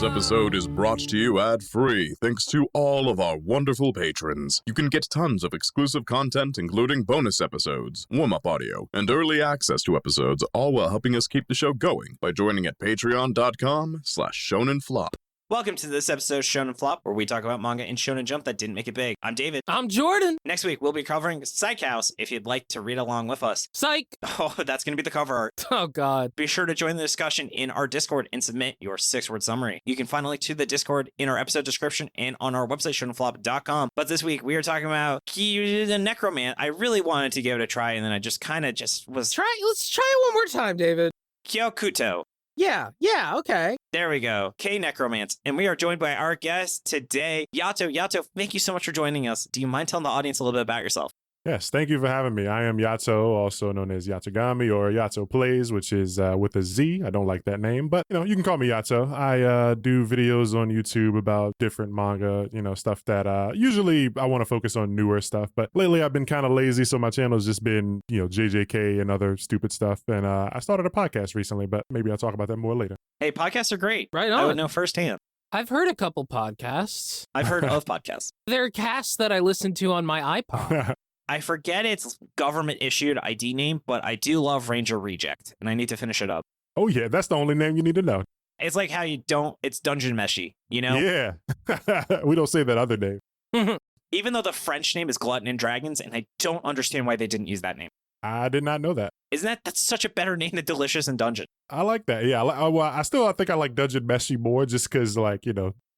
This episode is brought to you ad-free thanks to all of our wonderful patrons. You can get tons of exclusive content, including bonus episodes, warm-up audio, and early access to episodes, all while helping us keep the show going by joining at patreon.com/shonenflop. Welcome to this episode of Shonen Flop, where we talk about manga in Shonen Jump that didn't make it big. I'm David. I'm Jordan. Next week, we'll be covering Psych House if you'd like to read along with us. Psych! Oh, that's going to be the cover art. Oh, God. Be sure to join the discussion in our Discord and submit your 6-word summary. You can find a link to the Discord in our episode description and on our website, shonenflop.com. But this week, we are talking about Kyokutou Necromance. I really wanted to give it a try, and then I just kind of was... Let's try it one more time, David. Kyokutou. Yeah, okay. There we go. Necromance. And we are joined by our guest today, Yato. Yato, thank you so much for joining us. Do you mind telling the audience a little bit about yourself? Yes, thank you for having me. I am Yato, also known as Yatogami or Yato Plays, which is with a Z. I don't like that name, but you can call me Yato. I do videos on YouTube about different manga, stuff that usually I want to focus on newer stuff, but lately I've been kind of lazy, so my channel's just been, JJK and other stupid stuff. And I started a podcast recently, but maybe I'll talk about that more later. Hey, podcasts are great. Right on. I would know firsthand. I've heard a couple podcasts. I've heard of podcasts. There are casts that I listen to on my iPod. I forget its government-issued ID name, but I do love Ranger Reject, and I need to finish it up. Oh, yeah, that's the only name you need to know. It's like how it's Dungeon Meshy, Yeah. We don't say that other name. Even though the French name is Glutton and Dragons, and I don't understand why they didn't use that name. I did not know that. That's such a better name than Delicious and Dungeon. I like that. Yeah, I think I like Dungeon Meshy more just because,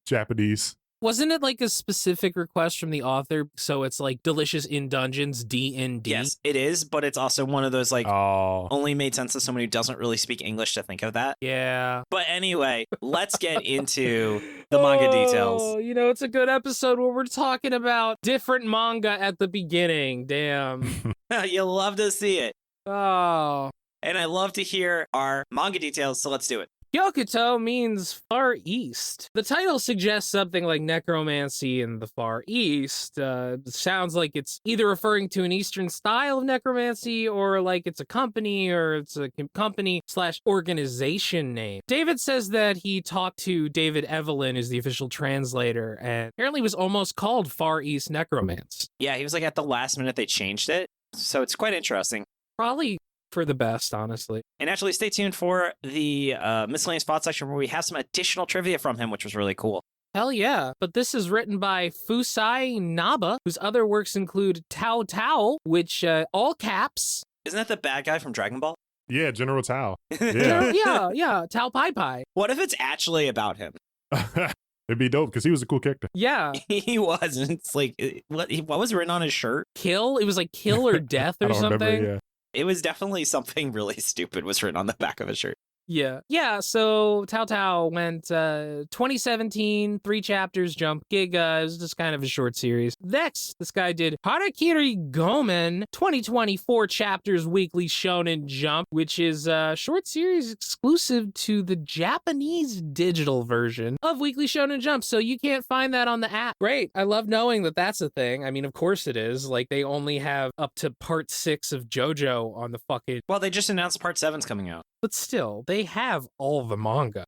Japanese. Wasn't it like a specific request from the author? So it's like Delicious in Dungeons, D&D? Yes, it is, but it's also one of those only made sense to someone who doesn't really speak English to think of that. Yeah. But anyway, let's get into the manga details. It's a good episode where we're talking about different manga at the beginning. Damn. You'll love to see it. Oh. And I love to hear our manga details, so let's do it. Kyokutou means Far East. The title suggests something like necromancy in the Far East. Sounds like it's either referring to an Eastern style of necromancy or like it's a company or it's a company/organization name. David says that he talked to David Evelyn, who's the official translator, and apparently was almost called Far East Necromance. Yeah, he was like at the last minute they changed it. So it's quite interesting. Probably for the best, honestly. And actually, stay tuned for the miscellaneous spot section where we have some additional trivia from him, which was really cool. Hell yeah. But this is written by Fusai Naba, whose other works include Tao Tao, which, all caps. Isn't that the bad guy from Dragon Ball? Yeah, General Tao. Yeah. Tao Pai Pai. What if it's actually about him? It'd be dope because he was a cool character. Yeah. He was. And it's like, what was written on his shirt? Kill? It was like kill or death or something. Remember, yeah. It was definitely something really stupid was written on the back of his shirt. Yeah, so Tao Tao went 2017, 3 chapters, Jump Giga. It was just kind of a short series. Next, this guy did Harakiri Gomen, 2024 chapters weekly Shonen Jump, which is a short series exclusive to the Japanese digital version of Weekly Shonen Jump, so you can't find that on the app. Great, I love knowing that that's a thing. I mean, of course it is. Like, they only have up to part 6 of JoJo on the fucking... Well, they just announced part 7's coming out. But still, they have all the manga.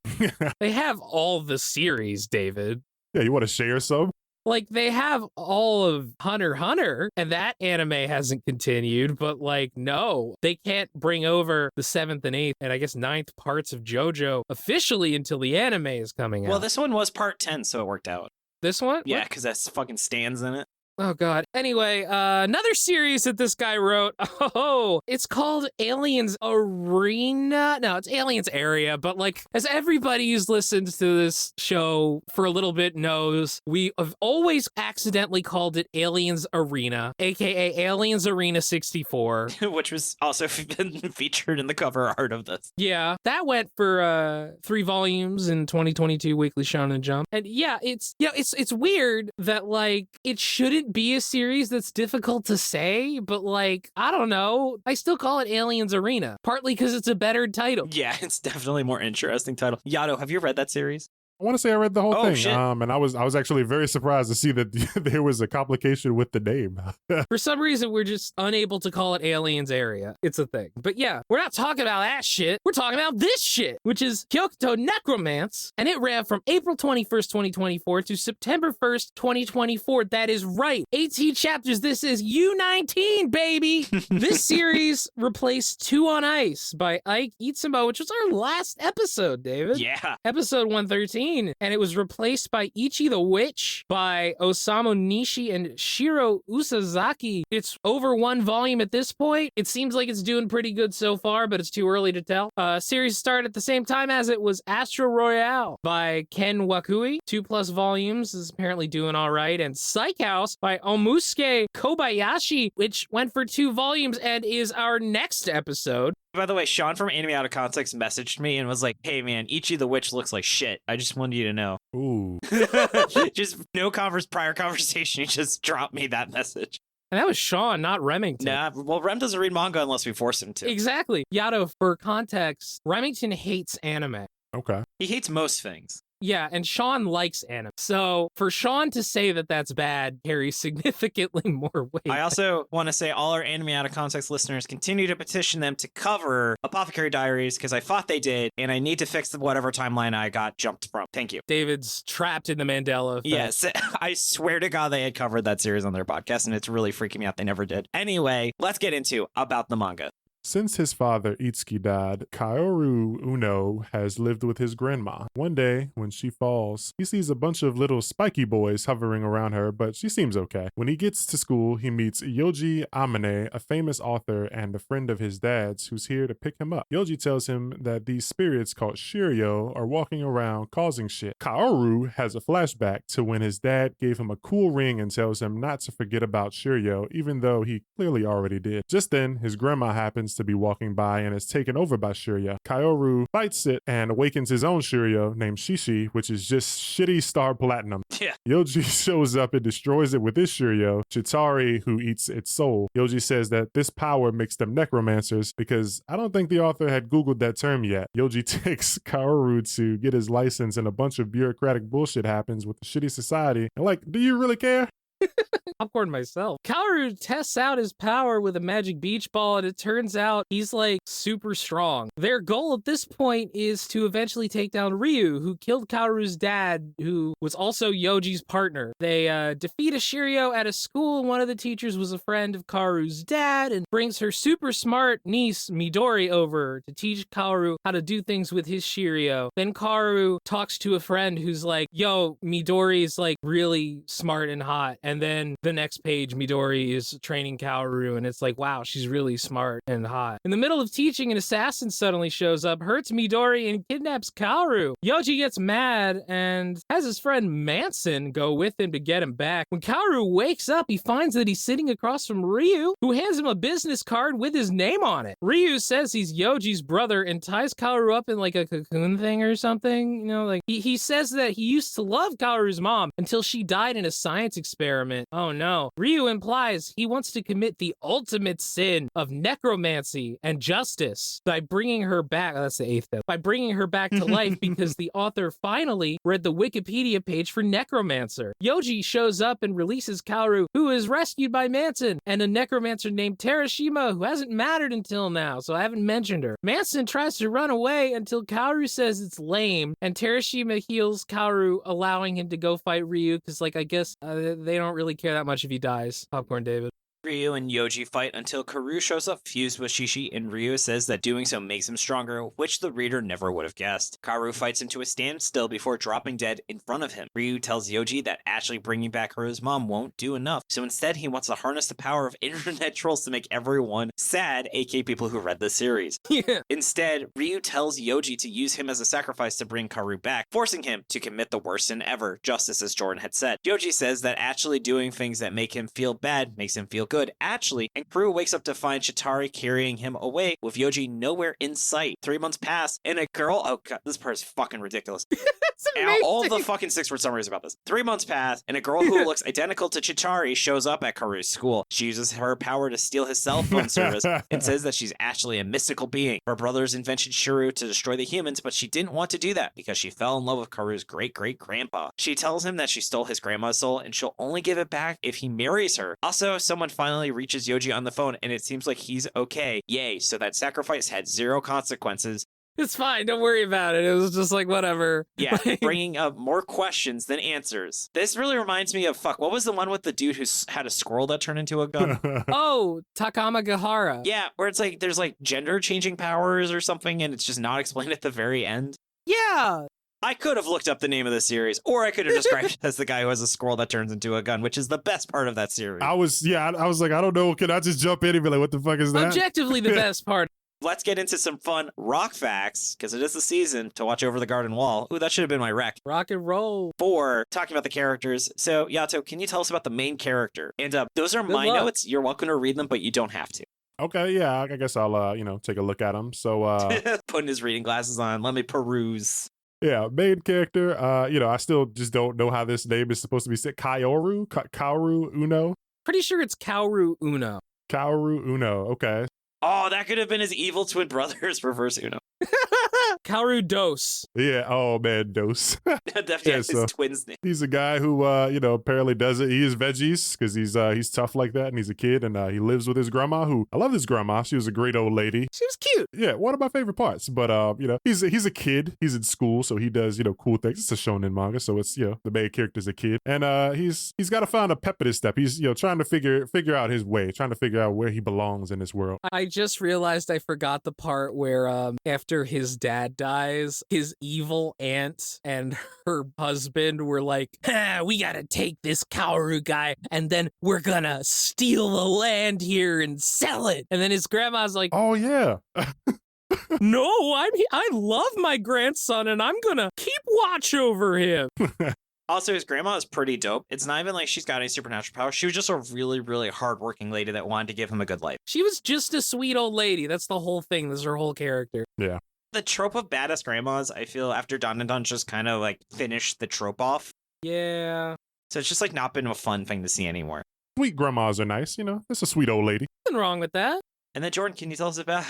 They have all the series, David. Yeah, you want to share some? Like, they have all of Hunter x Hunter, and that anime hasn't continued, but, no. They can't bring over the 7th and 8th, and I guess 9th parts of JoJo officially until the anime is coming out. Well, this one was part 10, so it worked out. This one? Yeah, because that fucking stands in it. Oh, God. Anyway, another series that this guy wrote. Oh, it's called Aliens Arena. No, it's Aliens Area. But as everybody who's listened to this show for a little bit knows, we have always accidentally called it Aliens Arena, aka Aliens Arena 64. Which was also been featured in the cover art of this. Yeah, that went for 3 volumes in 2022 Weekly Shonen Jump. And yeah, it's weird that it shouldn't be a series that's difficult to say, but I don't know. I still call it Aliens Arena, partly because it's a better title. Yeah, it's definitely a more interesting title. Yato, have you read that series? I want to say I read the whole Oh, thing. shit. And I was actually very surprised to see that there was a complication with the name. For some reason, we're just unable to call it Aliens Area. It's a thing. But yeah, we're not talking about that shit. We're talking about this shit, which is Kyokutou Necromance. And it ran from April 21st, 2024 to September 1st, 2024. That is right. 18 chapters. This is U19, baby. This series replaced Two on Ice by Ike Itsumo, which was our last episode, David. Yeah. Episode 113. And it was replaced by Ichi the Witch by Osamu Nishi and Shiro Usazaki. It's over 1 volume at this point. It seems like it's doing pretty good so far, but it's too early to tell. Series started at the same time as it was Astro Royale by Ken Wakui. 2+ volumes, is apparently doing all right. And Psych House by Omusuke Kobayashi, which went for 2 volumes and is our next episode. By the way, Sean from Anime Out of Context messaged me and was like, hey man, Ichi the Witch looks like shit. I just wanted you to know. Ooh. Just no prior conversation. He just dropped me that message. And that was Sean, not Remington. Nah, well, Rem doesn't read manga unless we force him to. Exactly. Yato, for context, Remington hates anime. Okay. He hates most things. Yeah, and Sean likes anime. So for Sean to say that that's bad carries significantly more weight. I also want to say all our Anime Out of Context listeners continue to petition them to cover Apothecary Diaries because I thought they did, and I need to fix whatever timeline I got jumped from. Thank you. David's trapped in the Mandela effect. Yes, I swear to God they had covered that series on their podcast, and it's really freaking me out they never did. Anyway, let's get into about the manga. Since his father Itsuki died, Kaoru Uno has lived with his grandma. One day, when she falls, he sees a bunch of little spiky boys hovering around her, but she seems okay. When he gets to school, he meets Youji Amane, a famous author and a friend of his dad's, who's here to pick him up. Youji tells him that these spirits called shiryo are walking around causing shit. Kaoru has a flashback to when his dad gave him a cool ring and tells him not to forget about shiryo, even though he clearly already did. Just then, his grandma happens to be walking by and is taken over by shiryo. Kaoru fights it and awakens his own shiryo named Shishi, which is just shitty star platinum. Yeah. Youji shows up and destroys it with his shiryo, Chitari, who eats its soul. Youji says that this power makes them necromancers because I don't think the author had Googled that term yet. Youji takes Kaoru to get his license and a bunch of bureaucratic bullshit happens with the shitty society. And like, do you really care? Popcorn myself. Kaoru tests out his power with a magic beach ball, and it turns out he's like super strong. Their goal at this point is to eventually take down Ryu, who killed Kaoru's dad, who was also Yoji's partner. They defeat a shiryo at a school, and one of the teachers was a friend of Kaoru's dad and brings her super smart niece Midori over to teach Kaoru how to do things with his shiryo. Then Kaoru talks to a friend who's like, yo, Midori's like really smart and hot. And then the next page, Midori is training Kaoru, and it's like, wow, she's really smart and hot. In the middle of teaching, an assassin suddenly shows up, hurts Midori, and kidnaps Kaoru. Yoji gets mad and has his friend Manson go with him to get him back. When Kaoru wakes up, he finds that he's sitting across from Ryu, who hands him a business card with his name on it. Ryu says he's Yoji's brother and ties Kaoru up in like a cocoon thing or something. You know, like he says that he used to love Kaoru's mom until she died in a science experiment. Oh no. Ryu implies he wants to commit the ultimate sin of necromancy and justice by bringing her back. Oh, that's the 8th step. By bringing her back to life because the author finally read the Wikipedia page for necromancer. Yoji shows up and releases Kaoru, who is rescued by Manson, and a necromancer named Terashima, who hasn't mattered until now, so I haven't mentioned her. Manson tries to run away until Kaoru says it's lame, and Terashima heals Kaoru, allowing him to go fight Ryu, because, like, I guess they don't really care that much if he dies. Popcorn David. Ryu and Yoji fight until Kaoru shows up fused with Shishi, and Ryu says that doing so makes him stronger, which the reader never would have guessed. Kaoru fights him to a standstill before dropping dead in front of him. Ryu tells Yoji that actually bringing back Kaoru's mom won't do enough, so instead he wants to harness the power of internet trolls to make everyone sad, aka people who read the series. Yeah. Instead, Ryu tells Yoji to use him as a sacrifice to bring Kaoru back, forcing him to commit the worst sin ever, just as Jordan had said. Yoji says that actually doing things that make him feel bad makes him feel good, good, actually, and Kaoru wakes up to find Chitari carrying him away with Youji nowhere in sight. 3 months pass, and a girl, oh god, this part is fucking ridiculous. It's amazing. All the fucking 6-word summaries about this. 3 months pass, and a girl who looks identical to Chitari shows up at Kaoru's school. She uses her power to steal his cell phone service and says that she's actually a mystical being. Her brothers invented shiryo to destroy the humans, but she didn't want to do that because she fell in love with Kaoru's great-great-grandpa. She tells him that she stole his grandma's soul, and she'll only give it back if he marries her. Also, someone finally reaches Youji on the phone, and it seems like he's okay. Yay, so that sacrifice had 0 consequences. It's fine. Don't worry about it. It was just like, whatever. Yeah, bringing up more questions than answers. This really reminds me of, what was the one with the dude who had a squirrel that turned into a gun? Oh, Takamagahara. Yeah, where it's like, there's like gender changing powers or something, and it's just not explained at the very end. Yeah. I could have looked up the name of the series, or I could have described it as the guy who has a squirrel that turns into a gun, which is the best part of that series. I was like, I don't know. Can I just jump in and be like, what the fuck is that? Objectively the best part. Let's get into some fun rock facts, because it is the season to watch over the garden wall. Ooh, that should have been my rec. Rock and roll. 4, talking about the characters. So, Yato, can you tell us about the main character? And those are my luck. notes. You're welcome to read them, but you don't have to. Okay, yeah, I guess I'll take a look at them. So Putting his reading glasses on, let me peruse. yeah, main character. I still just don't know how this name is supposed to be said. Kaoru Uno. Pretty sure it's Kaoru Uno. Kaoru Uno. Okay. Oh, that could have been his evil twin brother's reverse Uno. Kaoru Dos. Yeah. Oh man, Dose. Definitely Yeah, his so- twin's name. He's He's a guy who, apparently does it. He is veggies because he's tough like that, and he's a kid, and he lives with his grandma. Who I love his grandma. She was a great old lady. She was cute. Yeah, one of my favorite parts. But he's a kid. He's in school, so he does cool things. It's a shonen manga, so it's the main character's a kid, and he's got to find a pep in his step. He's trying to figure out his way, trying to figure out where he belongs in this world. I just realized I forgot the part where after his dad dies, his evil aunt and her husband were like, we gotta take this Kaoru guy and then we're gonna steal the land here and sell it. And then his grandma's like, Oh yeah. no, I love my grandson and I'm gonna keep watch over him. Also, his grandma is pretty dope. It's not even like she's got any supernatural powers. She was just a really, really hardworking lady that wanted to give him a good life. She was just a sweet old lady. That's the whole thing. That's her whole character. Yeah. The trope of badass grandmas, I feel after Don and Don just kind of like finished the trope off. Yeah. So it's just like not been a fun thing to see anymore. Sweet grandmas are nice. It's a sweet old lady. Nothing wrong with that. And then Jordan, can you tell us about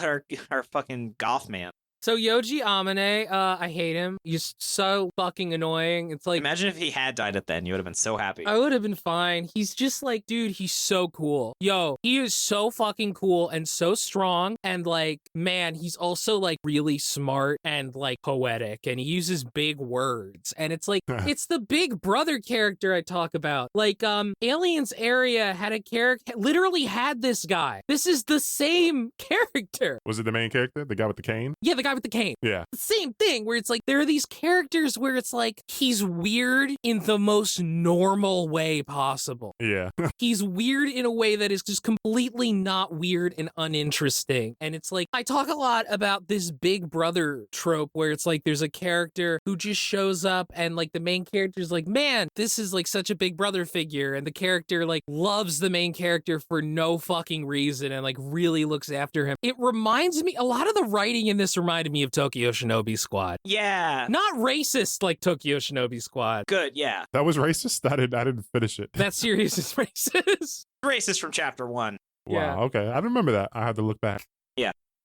our fucking goth man? So Youji Amane, I hate him. He's so fucking annoying. It's like, Imagine if he had died at the end, you would have been so happy. I would have been fine. He's just like, dude, he's so cool. Yo, he is so fucking cool and so strong. And like, man, he's also like really smart and like poetic and he uses big words. And it's like, it's the big brother character I talk about. Like, Aliens Area had a character, literally had this guy. This is the same character. Was it the main character, the guy with the cane? Yeah, the guy with the cane. Yeah. The same thing where it's like there are these characters where it's like he's weird in the most normal way possible. Yeah. He's weird in a way that is just completely not weird and uninteresting. And it's like I talk a lot about this big brother trope where it's like there's a character who just shows up and like the main character's like, man, this is like such a big brother figure. And the character like loves the main character for no fucking reason and like really looks after him. It reminds me, a lot of the writing in this reminded me of Tokyo Shinobi Squad. Yeah. Not racist like Tokyo Shinobi Squad. Good, yeah. That was racist? I didn't finish it. That series is racist. Racist from chapter 1. Yeah. Wow, okay. I remember that. I had to look back.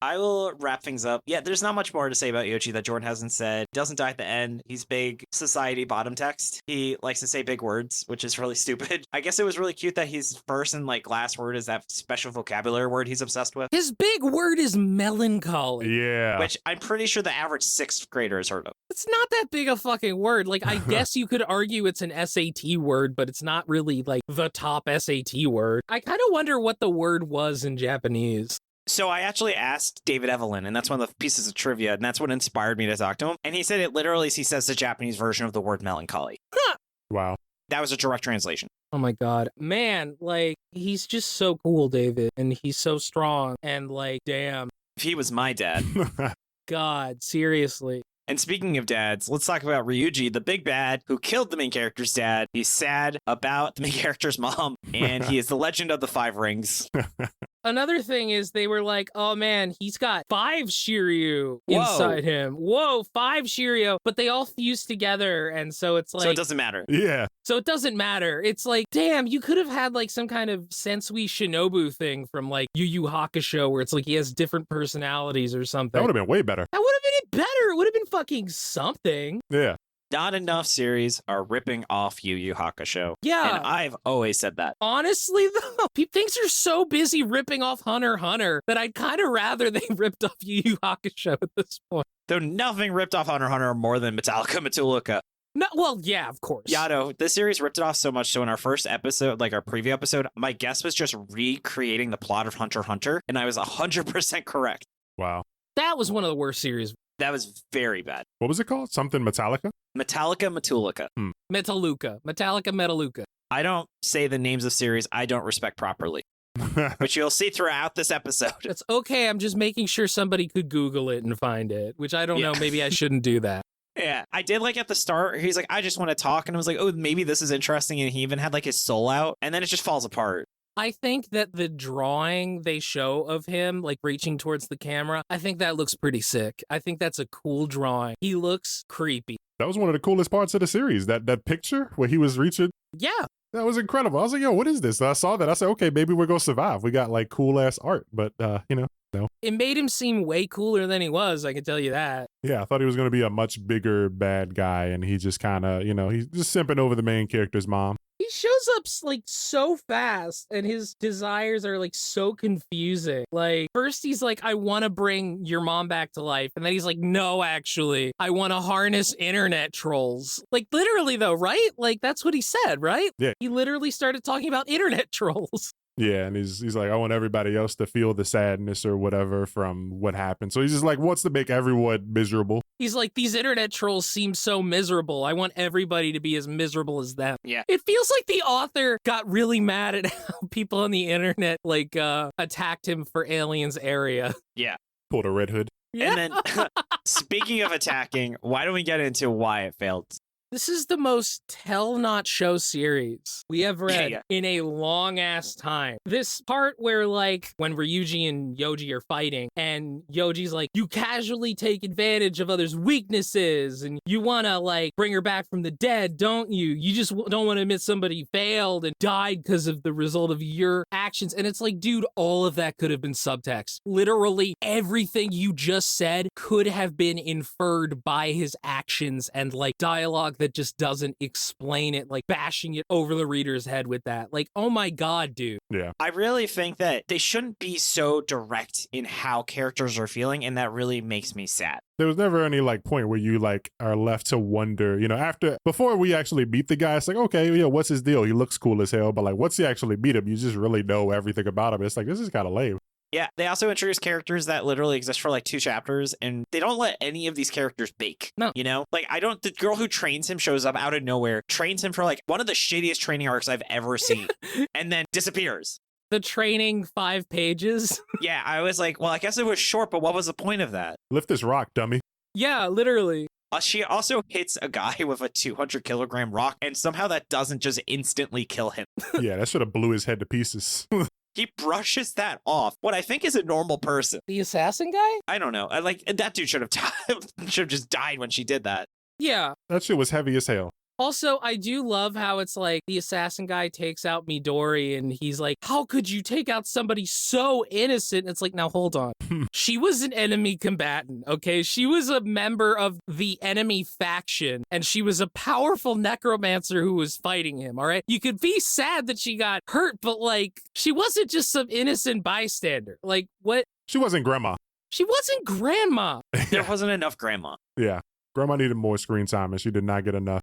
I will wrap things up. Yeah, there's not much more to say about Youji that Jordan hasn't said. Doesn't die at the end. He's big society bottom text. He likes to say big words, which is really stupid. I guess it was really cute that his first and like last word is that special vocabulary word he's obsessed with. His big word is melancholy. Yeah. Which I'm pretty sure the average 6th grader has heard of. It's not that big a fucking word. Like, I guess you could argue it's an SAT word, but it's not really like the top SAT word. I kind of wonder what the word was in Japanese. So I actually asked David Evelyn, and that's one of the pieces of trivia, and that's what inspired me to talk to him. And he said it literally, he says the Japanese version of the word melancholy. Wow. That was a direct translation. Oh my God. Man, like, he's just so cool, David. And he's so strong. And like, damn. If he was my dad. God, seriously. And speaking of dads, let's talk about Ryuji, the big bad who killed the main character's dad. He's sad about the main character's mom, and he is the legend of the 5 rings. Another thing is they were like, oh man, he's got 5 shiryo inside him. Whoa, 5 shiryo, but they all fuse together, and so it's like... So it doesn't matter. Yeah. So it doesn't matter. It's like, damn, you could have had like some kind of Sensui Shinobu thing from like Yu Yu Hakusho where it's like he has different personalities or something. That would have been way better. That would have been better. It would have been fucking something. Yeah. Not enough series are ripping off Yu Yu Hakusho. Yeah. And I've always said that. Honestly, though, things are so busy ripping off Hunter x Hunter that I'd kind of rather they ripped off Yu Yu Hakusho at this point. Though nothing ripped off Hunter x Hunter more than Metallica Matuluka. No, well, yeah, of course. Yato, this series ripped it off so much. So in our first episode, like our preview episode, my guess was just recreating the plot of Hunter x Hunter, and I was 100% correct. Wow. That was one of the worst series. That was very bad. What was it called? Something Metallica? Metallica Matuluka. Metallica. Metallica Metaluca. I don't say the names of series I don't respect properly, which you'll see throughout this episode. It's okay. I'm just making sure somebody could Google it and find it, which I don't know. Maybe I shouldn't do that. Yeah, I did like at the start, he's like, I just want to talk. And I was like, oh, maybe this is interesting. And he even had like his soul out. And then it just falls apart. I think that the drawing they show of him, like reaching towards the camera, I think that looks pretty sick. I think that's a cool drawing. He looks creepy. That was one of the coolest parts of the series. That picture where he was reaching. Yeah. That was incredible. I was like, yo, what is this? I saw that. I said, okay, maybe we're going to survive. We got like cool ass art, but no. It made him seem way cooler than he was, I can tell you that. Yeah, I thought he was going to be a much bigger bad guy, and he just kind of, he's just simping over the main character's mom. He shows up like so fast, and his desires are like so confusing. Like, first he's like, I want to bring your mom back to life. And then he's like, no, actually, I want to harness internet trolls. Like, literally, though, right? Like, that's what he said, right? Yeah. He literally started talking about internet trolls. Yeah, and he's like, I want everybody else to feel the sadness or whatever from what happened. So he's just like, wants to make everyone miserable. He's like, these internet trolls seem so miserable. I want everybody to be as miserable as them. Yeah. It feels like the author got really mad at how people on the internet, like, attacked him for Aliens Area. Yeah. Pulled a Red Hood. Yeah. And then, speaking of attacking, why don't we get into why it failed? This is the most tell-not show series we have read in a long-ass time. This part where, like, when Ryuji and Youji are fighting, and Yoji's like, you casually take advantage of others' weaknesses, and you want to, like, bring her back from the dead, don't you? You just don't want to admit somebody failed and died because of the result of your actions. And it's like, dude, all of that could have been subtext. Literally everything you just said could have been inferred by his actions and, like, dialogue that just doesn't explain it, like bashing it over the reader's head with that. Like, oh my God, dude. Yeah. I really think that they shouldn't be so direct in how characters are feeling, and that really makes me sad. There was never any like point where you like are left to wonder, before we actually beat the guy, it's like, okay, what's his deal? He looks cool as hell, but like once you actually beat him, you just really know everything about him. It's like, this is kind of lame. Yeah, they also introduce characters that literally exist for like 2 chapters, and they don't let any of these characters bake. No. Like, the girl who trains him shows up out of nowhere, trains him for like one of the shittiest training arcs I've ever seen, and then disappears. The training 5 pages. Yeah, I was like, well, I guess it was short, but what was the point of that? Lift this rock, dummy. Yeah, literally. She also hits a guy with a 200-kilogram rock, and somehow that doesn't just instantly kill him. Yeah, that should have blew his head to pieces. He brushes that off. What I think is a normal person. The assassin guy? I don't know. That dude should have just died when she did that. Yeah. That shit was heavy as hell. Also, I do love how it's like the assassin guy takes out Midori and he's like, how could you take out somebody so innocent? It's like, now hold on. She was an enemy combatant, okay? She was a member of the enemy faction and she was a powerful necromancer who was fighting him, all right? You could be sad that she got hurt, but like, she wasn't just some innocent bystander. Like, what? She wasn't grandma. She wasn't grandma. There wasn't enough grandma. Yeah. Grandma needed more screen time and she did not get enough.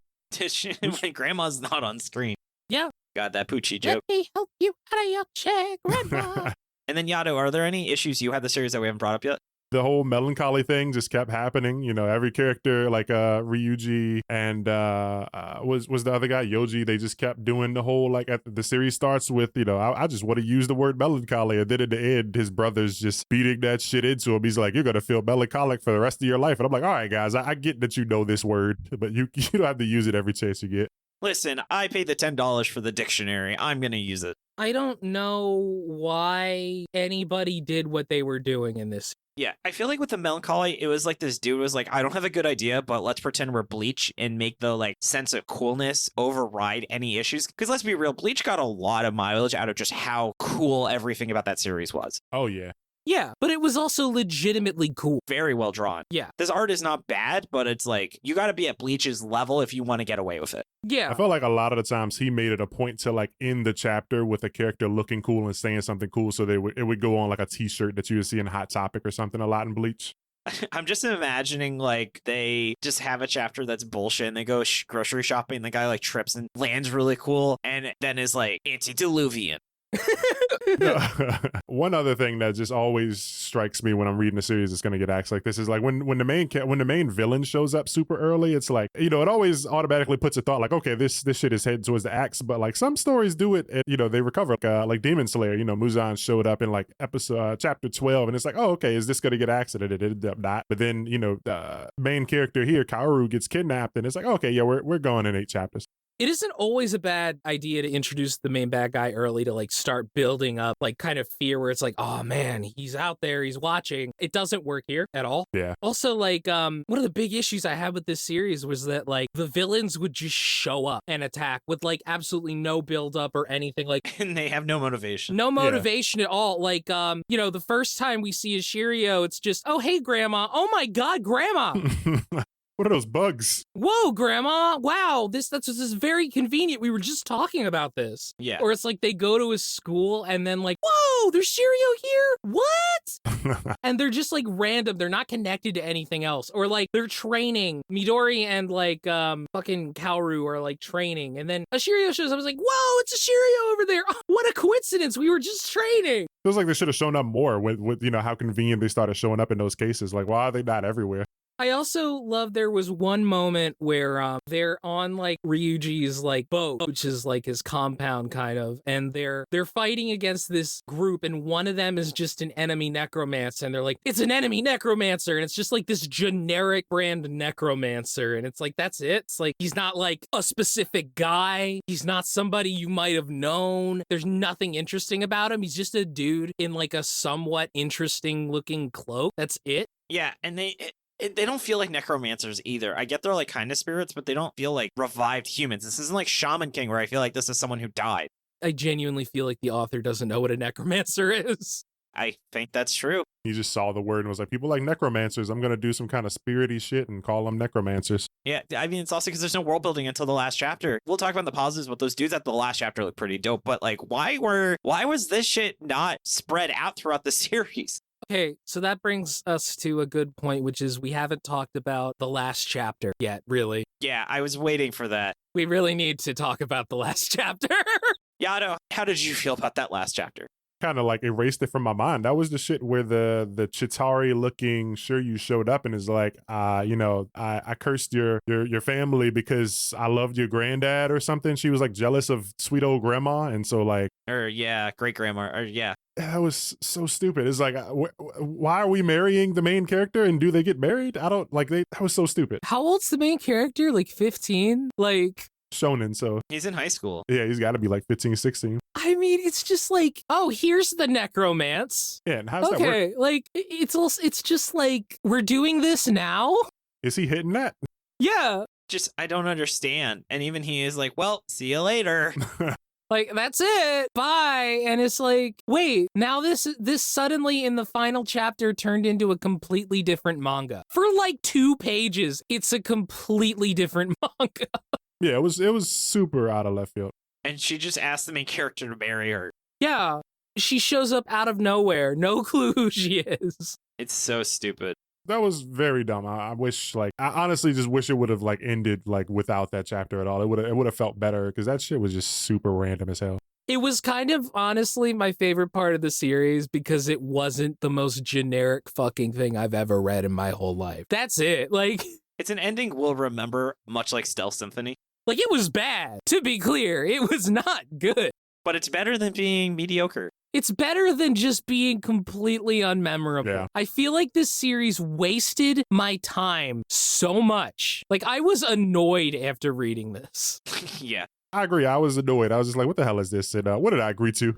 My grandma's not on screen. Yeah. Got that Poochie joke. Let me help you out of your chair, grandma. And then Yato, are there any issues you had the series that we haven't brought up yet? The whole melancholy thing just kept happening. You know, every character like Ryuji and was the other guy Youji. They just kept doing the whole like the series starts with, you know, I just want to use the word melancholy, and then at the end his brother's just beating that shit into him. He's like, you're gonna feel melancholic for the rest of your life, and I'm like, all right guys, I get that you know this word, but you don't have to use it every chance you get. Listen, I paid the $10 for the dictionary. I'm gonna use it. I don't know why anybody did what they were doing in this. Yeah, I feel like with the melancholy, it was like this dude was like, I don't have a good idea, but let's pretend we're Bleach and make the like sense of coolness override any issues. Because let's be real, Bleach got a lot of mileage out of just how cool everything about that series was. Oh yeah. Yeah, but it was also legitimately cool. Very well drawn. Yeah. This art is not bad, but it's like, you gotta be at Bleach's level if you want to get away with it. Yeah. I felt like a lot of the times he made it a point to like end the chapter with a character looking cool and saying something cool, so it would go on like a t-shirt that you would see in Hot Topic or something a lot in Bleach. I'm just imagining like they just have a chapter that's bullshit and they go grocery shopping, the guy like trips and lands really cool and then is like, antediluvian. One other thing that just always strikes me when I'm reading a series that's going to get axed like this is like when the main villain shows up super early, it's like, you know, it always automatically puts a thought like, okay, this shit is heading towards the axe, but like some stories do it and, you know, they recover like Demon Slayer, you know, Muzan showed up in like chapter 12 and it's like, oh, okay, is this going to get axed? And it ended up not. But then, you know, the main character here, Kaoru, gets kidnapped and it's like, okay, yeah, we're going in 8 chapters. It isn't always a bad idea to introduce the main bad guy early to like start building up like kind of fear where it's like, oh man, he's out there, he's watching. It doesn't work here at all. Yeah. Also, like, one of the big issues I had with this series was that like the villains would just show up and attack with like absolutely no build up or anything. Like, And they have no motivation. no motivation at all. Like, you know, the first time we see a Shiryo, it's just, oh hey grandma, oh my god, grandma. What are those bugs? Whoa, grandma. Wow, this is very convenient. We were just talking about this. Yeah. Or it's like they go to his school and then like, whoa, there's Shiryo here? What? And they're just like random. They're not connected to anything else. Or like they're training. Midori and like fucking Kaoru are like training. And then a Shiryo shows up. I was like, whoa, it's a Shiryo over there. Oh, what a coincidence. We were just training. Feels like they should have shown up more with you know how convenient they started showing up in those cases. Like, why are they not everywhere? I also love there was one moment where they're on like Ryuji's like boat, which is like his compound kind of, and they're fighting against this group, and one of them is just an enemy necromancer, and they're like, it's an enemy necromancer, and it's just like this generic brand necromancer, and it's like, that's it. It's like he's not like a specific guy, he's not somebody you might have known, there's nothing interesting about him, he's just a dude in like a somewhat interesting looking cloak. That's it. Yeah, and they don't feel like necromancers either. I get they're like kind of spirits, but they don't feel like revived humans. This isn't like Shaman King where I feel like this is someone who died. I genuinely feel like the author doesn't know what a necromancer is. I think that's true. He just saw the word and was like, people like necromancers. I'm going to do some kind of spirity shit and call them necromancers. Yeah, I mean, it's also because there's no world building until the last chapter. We'll talk about the positives, but those dudes at the last chapter look pretty dope. But like, why was this shit not spread out throughout the series? Okay, so that brings us to a good point, which is we haven't talked about the last chapter yet, really. Yeah, I was waiting for that. We really need to talk about the last chapter. Yato, how did you feel about that last chapter? Kind of like erased it from my mind. That was the shit where the Chitari looking Shiryu showed up and is like, you know, I cursed your family because I loved your granddad or something. She was like jealous of sweet old grandma, and so like, Yeah, great grandma, yeah. That was so stupid. It's like, why are we marrying the main character and do they get married? I don't like that was so stupid. How old's the main character? Like 15? Like Shonen, so he's in high school. Yeah, he's got to be like 15, 16. I mean, it's just like, oh, here's the necromance. Yeah, and how's that work? Okay, like it's just like we're doing this now. Is he hitting that? Yeah. Just I don't understand. And even he is like, well, see you later. Like, that's it. Bye. And it's like, wait, now this suddenly in the final chapter turned into a completely different manga. For like 2 pages, it's a completely different manga. Yeah, it was super out of left field. And she just asked the main character to marry her. Yeah. She shows up out of nowhere. No clue who she is. It's so stupid. That was very dumb. I wish, like, I honestly just wish it would have like ended like without that chapter at all. It would have felt better because that shit was just super random as hell. It was kind of honestly my favorite part of the series because it wasn't the most generic fucking thing I've ever read in my whole life. That's it. Like, It's an ending we'll remember, much like Stealth Symphony. like it was bad. To be clear, it was not good. But it's better than being mediocre. It's better than just being completely unmemorable. Yeah. I feel like this series wasted my time so much. Like, I was annoyed after reading this. Yeah. I agree. I was annoyed. I was just like, what the hell is this? And what did I agree to?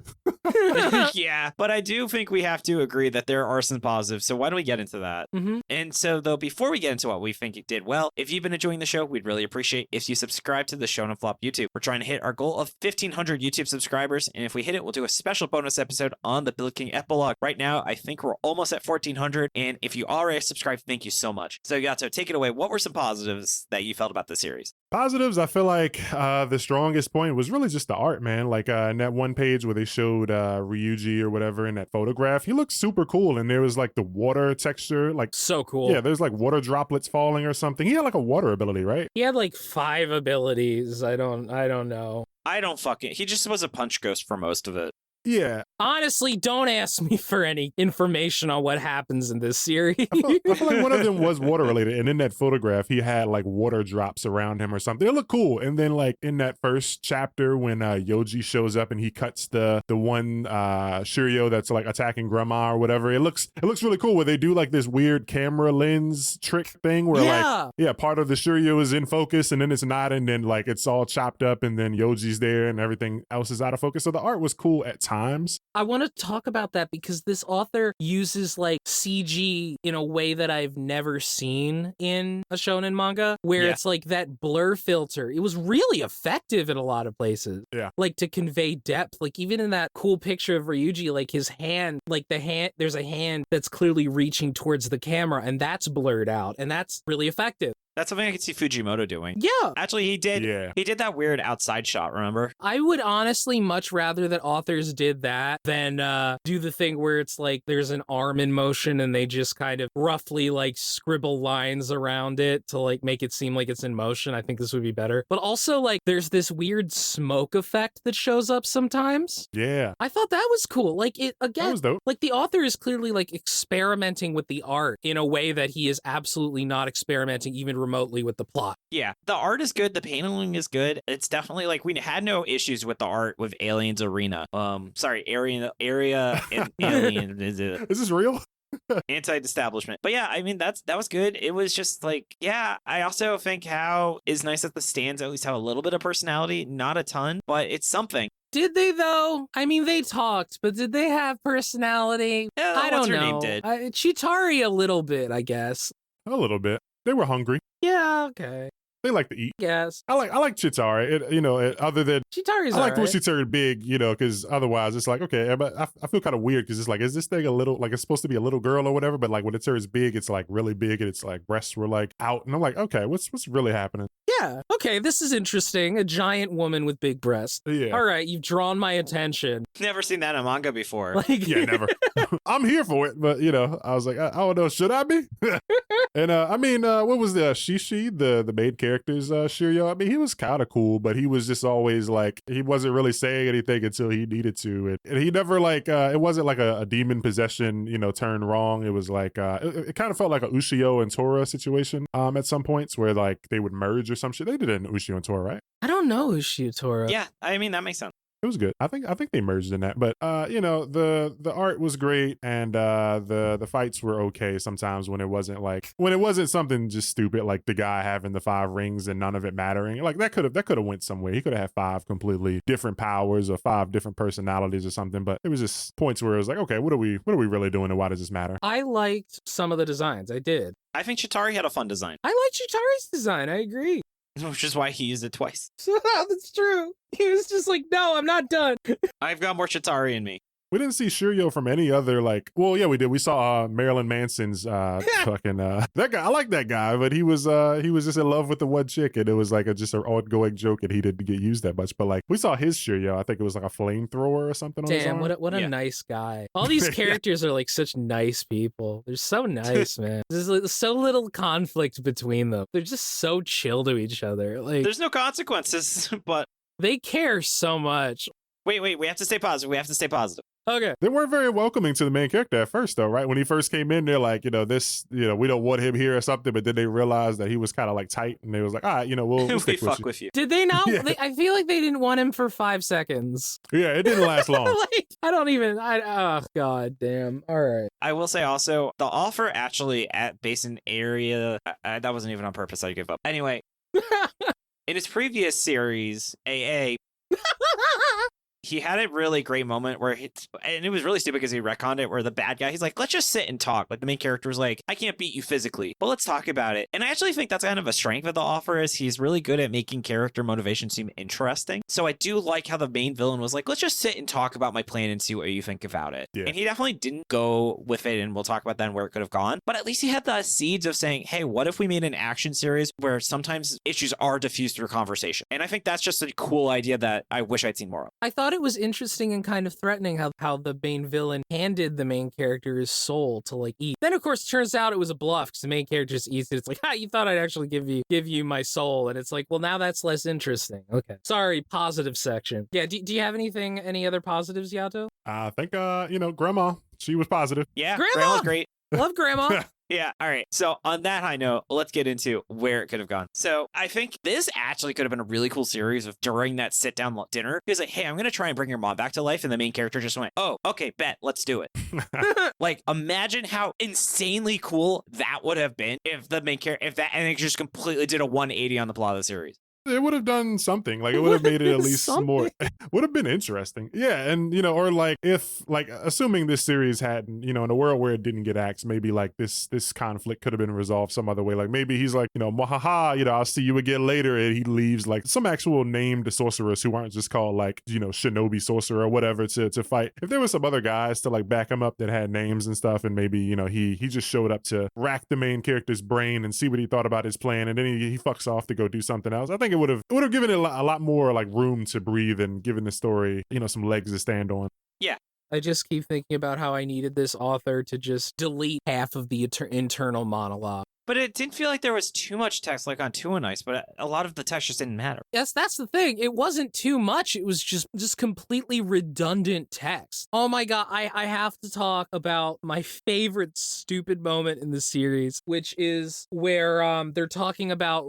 Yeah. But I do think we have to agree that there are some positives. So why don't we get into that? Mm-hmm. And so, though, before we get into what we think it did well, if you've been enjoying the show, we'd really appreciate if you subscribe to the Shonen Flop YouTube. We're trying to hit our goal of 1,500 YouTube subscribers. And if we hit it, we'll do a special bonus episode on the Billy King epilogue. Right now, I think we're almost at 1,400. And if you already subscribed, thank you so much. So, Yato, take it away. What were some positives that you felt about the series? Positives, I feel like the strongest point was really just the art, man. Like in that one page where they showed Ryuji or whatever in that photograph, he looked super cool. And there was like the water texture, like So cool. yeah, there's like water droplets falling or something. He had like a water ability, right? He had like 5 abilities. I don't know. He just was a punch ghost for most of it. Yeah. Honestly, don't ask me for any information on what happens in this series. I feel like one of them was water related. And in that photograph, he had like water drops around him or something. It looked cool. And then like in that first chapter when Youji shows up and he cuts the one shiryo that's like attacking grandma or whatever, it looks really cool where they do like this weird camera lens trick thing where like part of the shiryo is in focus and then it's not, and then like it's all chopped up and then Yoji's there and everything else is out of focus. So the art was cool at times. I want to talk about that because this author uses like CG in a way that I've never seen in a shonen manga, where it's like that blur filter. It was really effective in a lot of places. Yeah. Like to convey depth. Like even in that cool picture of Ryuji, like his hand, like there's a hand that's clearly reaching towards the camera and that's blurred out and that's really effective. That's something I could see Fujimoto doing. Yeah. Actually, he did. Yeah. He did that weird outside shot, remember? I would honestly much rather that authors did that than do the thing where it's like there's an arm in motion and they just kind of roughly like scribble lines around it to like make it seem like it's in motion. I think this would be better. But also like there's this weird smoke effect that shows up sometimes. Yeah. I thought that was cool. Like it again, That was dope. like the author is clearly like experimenting with the art in a way that he is absolutely not experimenting even remotely with the plot. Yeah. The art is good. The paneling is good. It's definitely like we had no issues with the art with Aliens Arena. Area and Alien Is this real? anti-establishment. But yeah, I mean that was good. It was just like, yeah, I also think how is nice that the stands at least have a little bit of personality, not a ton, but it's something. Did they though? I mean, they talked, but did they have personality? I don't what's her know. name did? Chitari a little bit, I guess. A little bit. They were hungry. Yeah, okay. They like to eat. Yes. I like Chitari. Other than Chitari's I like when alright. she turned big, because otherwise it's like, okay, but I feel kind of weird because it's like, is this thing a little, like it's supposed to be a little girl or whatever, but like when it turns big, it's like really big and it's like breasts were like out. And I'm like, okay, what's really happening? Yeah. Okay, this is interesting. A giant woman with big breasts. Yeah. All right, you've drawn my attention. Never seen that in manga before. Like, Yeah, never. I'm here for it, but I was like, I don't know, should I be? And what was the Shishi, the main character's shiryo? I mean, he was kind of cool, but he was just always like, he wasn't really saying anything until he needed to, and he never like, it wasn't like a demon possession, turned wrong. It was like, it kind of felt like a Ushio and Tora situation at some points where like they would merge or some shit. They did it in Ushio and Tora, right? I don't know who's Shiutora. Yeah, I mean that makes sense. It was good. I think they merged in that, but the art was great and the fights were okay sometimes when it wasn't something just stupid like the guy having the 5 rings and none of it mattering. Like that could have went somewhere. He could have had 5 completely different powers or 5 different personalities or something, but it was just points where it was like, okay, what are we really doing and why does this matter? I liked some of the designs. I did. I think Chitari had a fun design, I liked Chitari's design. I agree. which is why he used it twice. That's true. He was just like, no, I'm not done. I've got more Chitari in me. We didn't see Shiryo from any other yeah, we did. We saw Marilyn Manson's fucking that guy. I like that guy, but he was just in love with the one chick, and it was like just an ongoing joke, and he didn't get used that much. But like we saw his Shiryo, I think it was like a flamethrower or something. On his Damn, arm. what a nice guy. All these characters are like such nice people. They're so nice, man. There's like, so little conflict between them. They're just so chill to each other. Like There's no consequences, but they care so much. Wait, we have to stay positive. We have to stay positive. Okay. They weren't very welcoming to the main character at first, though, right? When he first came in, they're like, we don't want him here or something. But then they realized that he was kind of like tight, and they was like, all right, we'll we stick fuck with you. with you. Did they not? Yeah. I feel like they didn't want him for 5 seconds. Yeah, it didn't last long. Like, I don't even. Oh god damn. All right. I will say also, the offer actually at Basin area, that wasn't even on purpose. I give up. Anyway, in his previous series, AA, he had a really great moment where and it was really stupid because he retconned it, where the bad guy, he's like, let's just sit and talk. Like, the main character was like, I can't beat you physically, but let's talk about it. And I actually think that's kind of a strength of the offer, is he's really good at making character motivation seem interesting. So I do like how the main villain was like, let's just sit and talk about my plan and see what you think about it. Yeah. And he definitely didn't go with it, and we'll talk about then where it could have gone. But at least he had the seeds of saying, hey, what if we made an action series where sometimes issues are diffused through conversation? And I think that's just a cool idea that I wish I'd seen more of. I thought it was interesting and kind of threatening how the main villain handed the main character his soul to like eat. Then of course it turns out it was a bluff, because the main character just eats it. It's like, you thought I'd actually give you my soul, and it's like, well, now that's less interesting. Okay, sorry, positive section. Yeah, do you have any other positives, Yato? I think Grandma, she was positive. Yeah, Grandma! Grandma's great. Love Grandma. Yeah, all right. So on that high note, let's get into where it could have gone. So I think this actually could have been a really cool series of during that sit-down dinner. He was like, hey, I'm going to try and bring your mom back to life. And the main character just went, oh, okay, bet, let's do it. Like, imagine how insanely cool that would have been if the main character, and it just completely did a 180 on the plot of the series. It would have done something. Like, it would have made it at least more, would have been interesting. Yeah. And, or like, if, like, assuming this series hadn't, in a world where it didn't get axed, maybe like this conflict could have been resolved some other way. Like, maybe he's like, Mwahaha, I'll see you again later. And he leaves like some actual named sorcerers who aren't just called like, shinobi sorcerer or whatever to fight. If there was some other guys to like back him up that had names and stuff, and maybe, he just showed up to rack the main character's brain and see what he thought about his plan, and then he fucks off to go do something else. I think it would have given it a lot more like room to breathe and given the story, some legs to stand on. Yeah. I just keep thinking about how I needed this author to just delete half of the internal monologue. But it didn't feel like there was too much text like on Two and Ice, but a lot of the text just didn't matter. Yes, that's the thing. It wasn't too much. It was just completely redundant text. Oh my god, I have to talk about my favorite stupid moment in the series, which is where they're talking about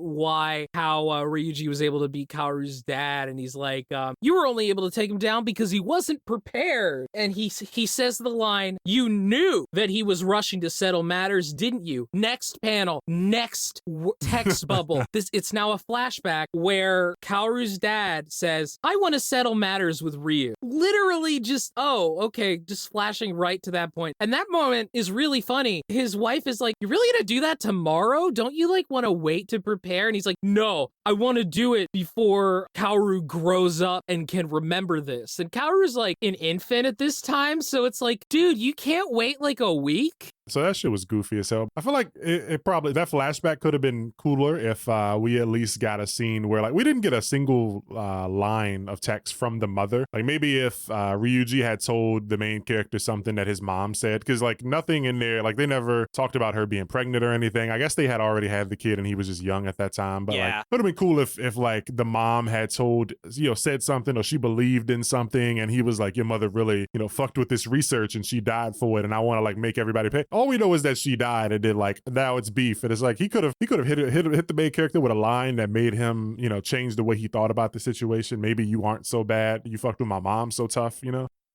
how Ryuji was able to beat Kaoru's dad, and he's like, you were only able to take him down because he wasn't prepared. And he says the line, you knew that he was rushing to settle matters, didn't you? Next panel. Next text bubble. It's now a flashback where Kaoru's dad says, I want to settle matters with Ryu. Literally just flashing right to that point. And that moment is really funny. His wife is like, you're really gonna do that tomorrow? Don't you like want to wait to prepare? And he's like, no, I want to do it before Kaoru grows up and can remember this. And Kaoru's like an infant at this time, so it's like, dude, you can't wait like a week? So that shit was goofy as hell. I feel like it probably, that flashback could have been cooler if we at least got a scene where like we didn't get a single line of text from the mother. Like maybe if Ryuji had told the main character something that his mom said, because like nothing in there, like they never talked about her being pregnant or anything. I guess they had already had the kid and he was just young at that time. But like, it would have been cool if like the mom had told, said something, or she believed in something and he was like, your mother really, fucked with this research and she died for it and I want to like make everybody pay. All we know is that she died, and then like now it's beef. And it's like he could have hit the main character with a line that made him, change the way he thought about the situation. Maybe you aren't so bad. You fucked with my mom so tough,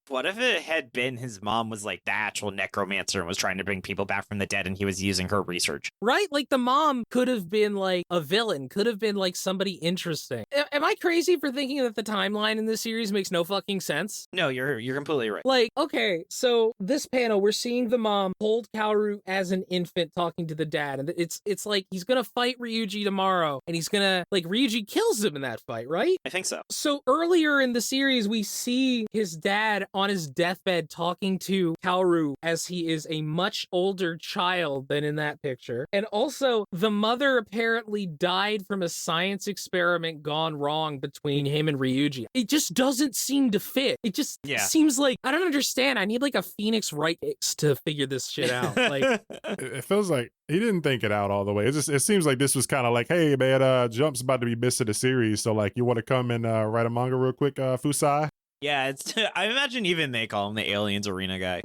What if it had been his mom was like the actual necromancer and was trying to bring people back from the dead and he was using her research? Right? Like the mom could have been like a villain, could have been like somebody interesting. Am I crazy for thinking that the timeline in this series makes no fucking sense? No, you're completely right. Like, okay, so this panel, we're seeing the mom hold Kaoru as an infant talking to the dad. And it's like he's gonna fight Ryuji tomorrow and he's gonna, like, Ryuji kills him in that fight, right? I think so. So earlier in the series, we see his dad on his deathbed talking to Kaoru as he is a much older child than in that picture. And also, the mother apparently died from a science experiment gone wrong between him and Ryuji. It just doesn't seem to fit. It just seems like, I don't understand. I need like a Phoenix Wright X to figure this shit out. Like, it feels like he didn't think it out all the way. It seems like this was kind of like, hey man, Jump's about to be missing a series, so like you want to come and write a manga real quick, Fusai? Yeah, it's. I imagine even they call him the aliens arena guy.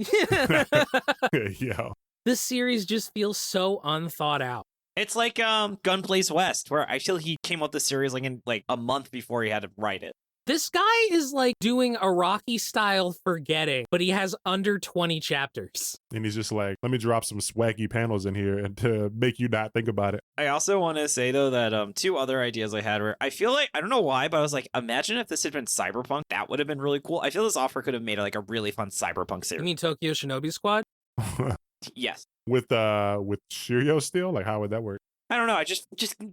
Yo. This series just feels so unthought out. It's like Gunplace West, where I feel he came up with the series like in like a month before he had to write it. This guy is like doing a Rocky style forgetting, but he has under 20 chapters. And he's just like, let me drop some swaggy panels in here and to make you not think about it. I also want to say though that two other ideas I had were I feel like I don't know why, but I was like, imagine if this had been Cyberpunk, that would have been really cool. I feel this offer could have made like a really fun Cyberpunk You series. mean Tokyo Shinobi Squad? Yes. With Shiryo still? Like, how would that work? I don't know. I just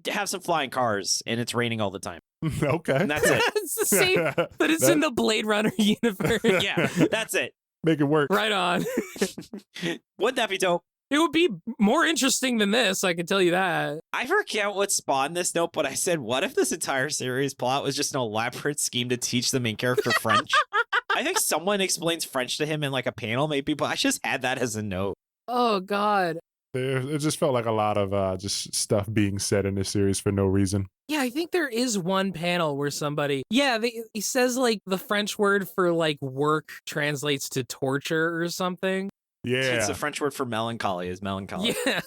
have some flying cars and it's raining all the time. Okay. And that's it. It's the same, but it's in the Blade Runner universe. Yeah, that's it. Make it work. Right on. Wouldn't that be dope? It would be more interesting than this, I can tell you that. I forget what spawned this note, but I said, what if this entire series plot was just an elaborate scheme to teach the main character French? I think someone explains French to him in like a panel, maybe, but I just had that as a note. Oh, God. It just felt like a lot of just stuff being said in this series for no reason. Yeah, I think there is one panel where somebody, he says like the French word for like work translates to torture or something. Yeah. It's the French word for melancholy is melancholy. Yeah.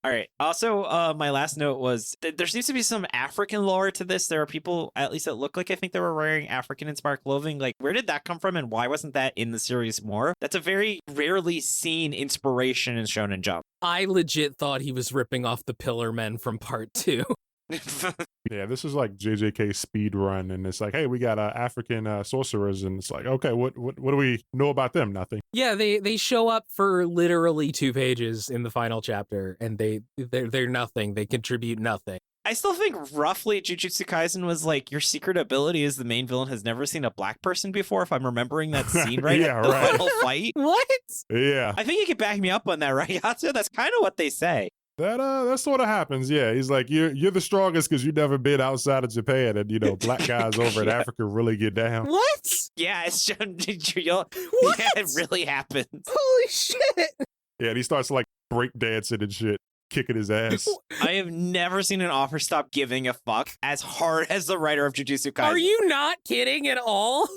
All right. Also, my last note was there seems to be some African lore to this. There are people, at least that look like I think they were wearing African-inspired clothing. Like, where did that come from and why wasn't that in the series more? That's a very rarely seen inspiration in Shonen Jump. I legit thought he was ripping off the Pillar Men from part 2. Yeah, this is like JJK speed run, and it's like, hey, we got African sorcerers, and it's like, okay, what do we know about them? Nothing. Yeah, they show up for literally 2 pages in the final chapter, and they're nothing. They contribute nothing. I still think roughly Jujutsu Kaisen was like, your secret ability is the main villain has never seen a black person before, if I'm remembering that scene right Yeah, at the right. final fight. What? Yeah, I think you could back me up on that, right, Yatsu? That's kind of what they say. that sort of happens. Yeah, he's like, you're the strongest because you've never been outside of Japan, and black guys over in Yeah. Africa really get down. What? Yeah, it's just, What? yeah, it really happens. Holy shit. Yeah, and he starts like break dancing and shit, kicking his ass. I have never seen an offer stop giving a fuck as hard as the writer of Jujutsu Kaisen. Are you not kidding at all?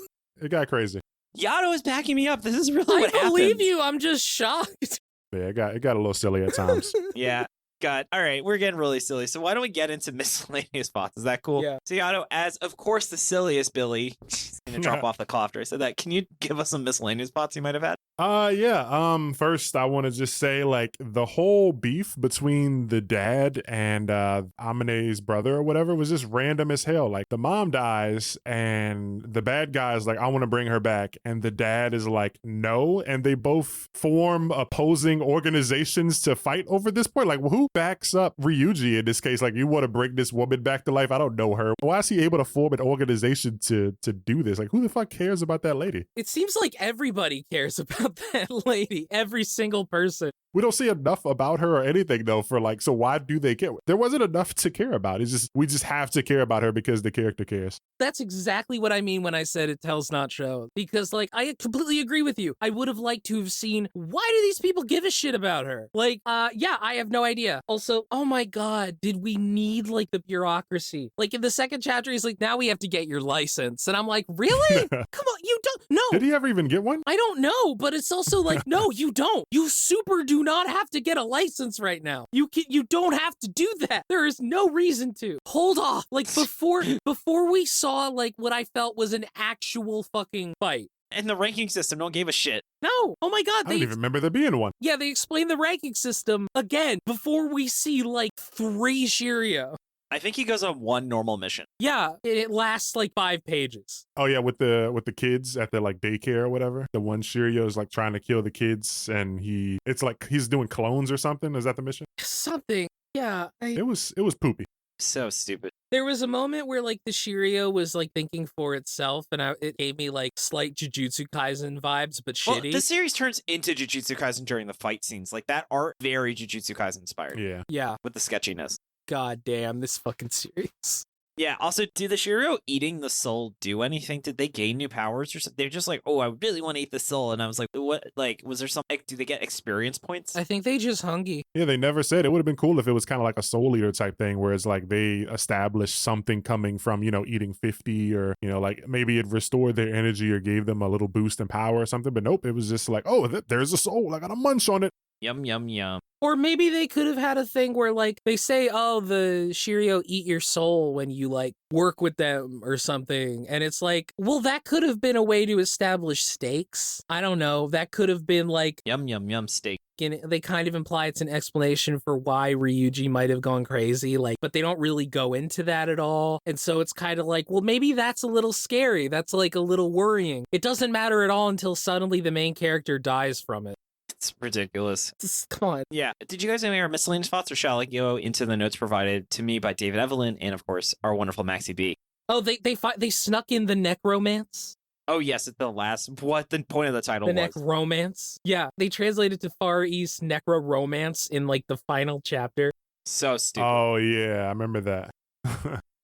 It got crazy. Yato is backing me up. This is really what I believe happens. you. I'm just shocked. Yeah, it got a little silly at times. Yeah. God. All right, we're getting really silly. So why don't we get into miscellaneous thoughts? Is that cool? Yeah. So Yato, as of course the silliest Billy, he's gonna drop off the call after I said that. Can you give us some miscellaneous thoughts you might have had? Yeah. First, I want to just say, like, the whole beef between the dad and Amane's brother or whatever was just random as hell. Like, the mom dies, and the bad guy is like, I want to bring her back, and the dad is like, no, and they both form opposing organizations to fight over this point. Like, well, who backs up Ryuji in this case? Like, you want to bring this woman back to life? I don't know her. Why is he able to form an organization to do this? Like, who the fuck cares about that lady? It seems like everybody cares about that lady. Every single person. We don't see enough about her or anything though for like, so why do they care? There wasn't enough to care about. It's just, we just have to care about her because the character cares. That's exactly what I mean when I said it tells not show. Because, like, I completely agree with you. I would have liked to have seen, why do these people give a shit about her? Like, yeah, I have no idea. Also, oh my God, did we need, like, the bureaucracy? Like, in the second chapter, he's like, now we have to get your license. And I'm like, really? Come on, you don't, no. Did he ever even get one? I don't know, but it's also like, no, you don't. You super do not have to get a license right now. You don't have to do that. There is no reason to. Hold off. Like, before we saw, like, what I felt was an actual fucking fight. And the ranking system don't give a shit. No. Oh my God. I don't even remember there being one. Yeah, they explained the ranking system again before we see, like, 3 shiryo. I think he goes on one normal mission. Yeah, it lasts like 5 pages. Oh yeah, with the kids at the like daycare or whatever. The one Shiryo is like trying to kill the kids, and it's like he's doing clones or something. Is that the mission? Something. Yeah. It was poopy. So stupid. There was a moment where, like, the shiryo was, like, thinking for itself, and it gave me, like, slight Jujutsu Kaisen vibes, but Well, shitty. the series turns into Jujutsu Kaisen during the fight scenes. Like, that art, very Jujutsu Kaisen inspired. Yeah. Yeah. With the sketchiness. God damn, this fucking series. Yeah, also, did the shiryo eating the soul do anything? Did they gain new powers or something? They're just like, oh, I really want to eat the soul. And I was like, what? Like, was there something? Do they get experience points? I think they just hungry. Yeah, they never said. It would have been cool if it was kind of like a soul eater type thing, where it's like they established something coming from, eating 50, or, like maybe it restored their energy or gave them a little boost in power or something. But nope, it was just like, oh, there's a soul. I got to munch on it. Yum, yum, yum. Or maybe they could have had a thing where, like, they say, oh, the shiryo eat your soul when you, like, work with them or something. And it's like, well, that could have been a way to establish stakes. I don't know. That could have been, like... Yum, yum, yum, steak. And they kind of imply it's an explanation for why Ryuji might have gone crazy, like, but they don't really go into that at all. And so it's kind of like, well, maybe that's a little scary. That's, like, a little worrying. It doesn't matter at all until suddenly the main character dies from it. It's ridiculous. Come on. Yeah. Did you guys have any more miscellaneous thoughts, or shall I go into the notes provided to me by David Evelyn and, of course, our wonderful MaxyBee? Oh, they snuck in the necromance? Oh, yes, it's the last. What the point of the title was. The necromance? Yeah, they translated to Far East necromance in, like, the final chapter. So stupid. Oh, yeah, I remember that.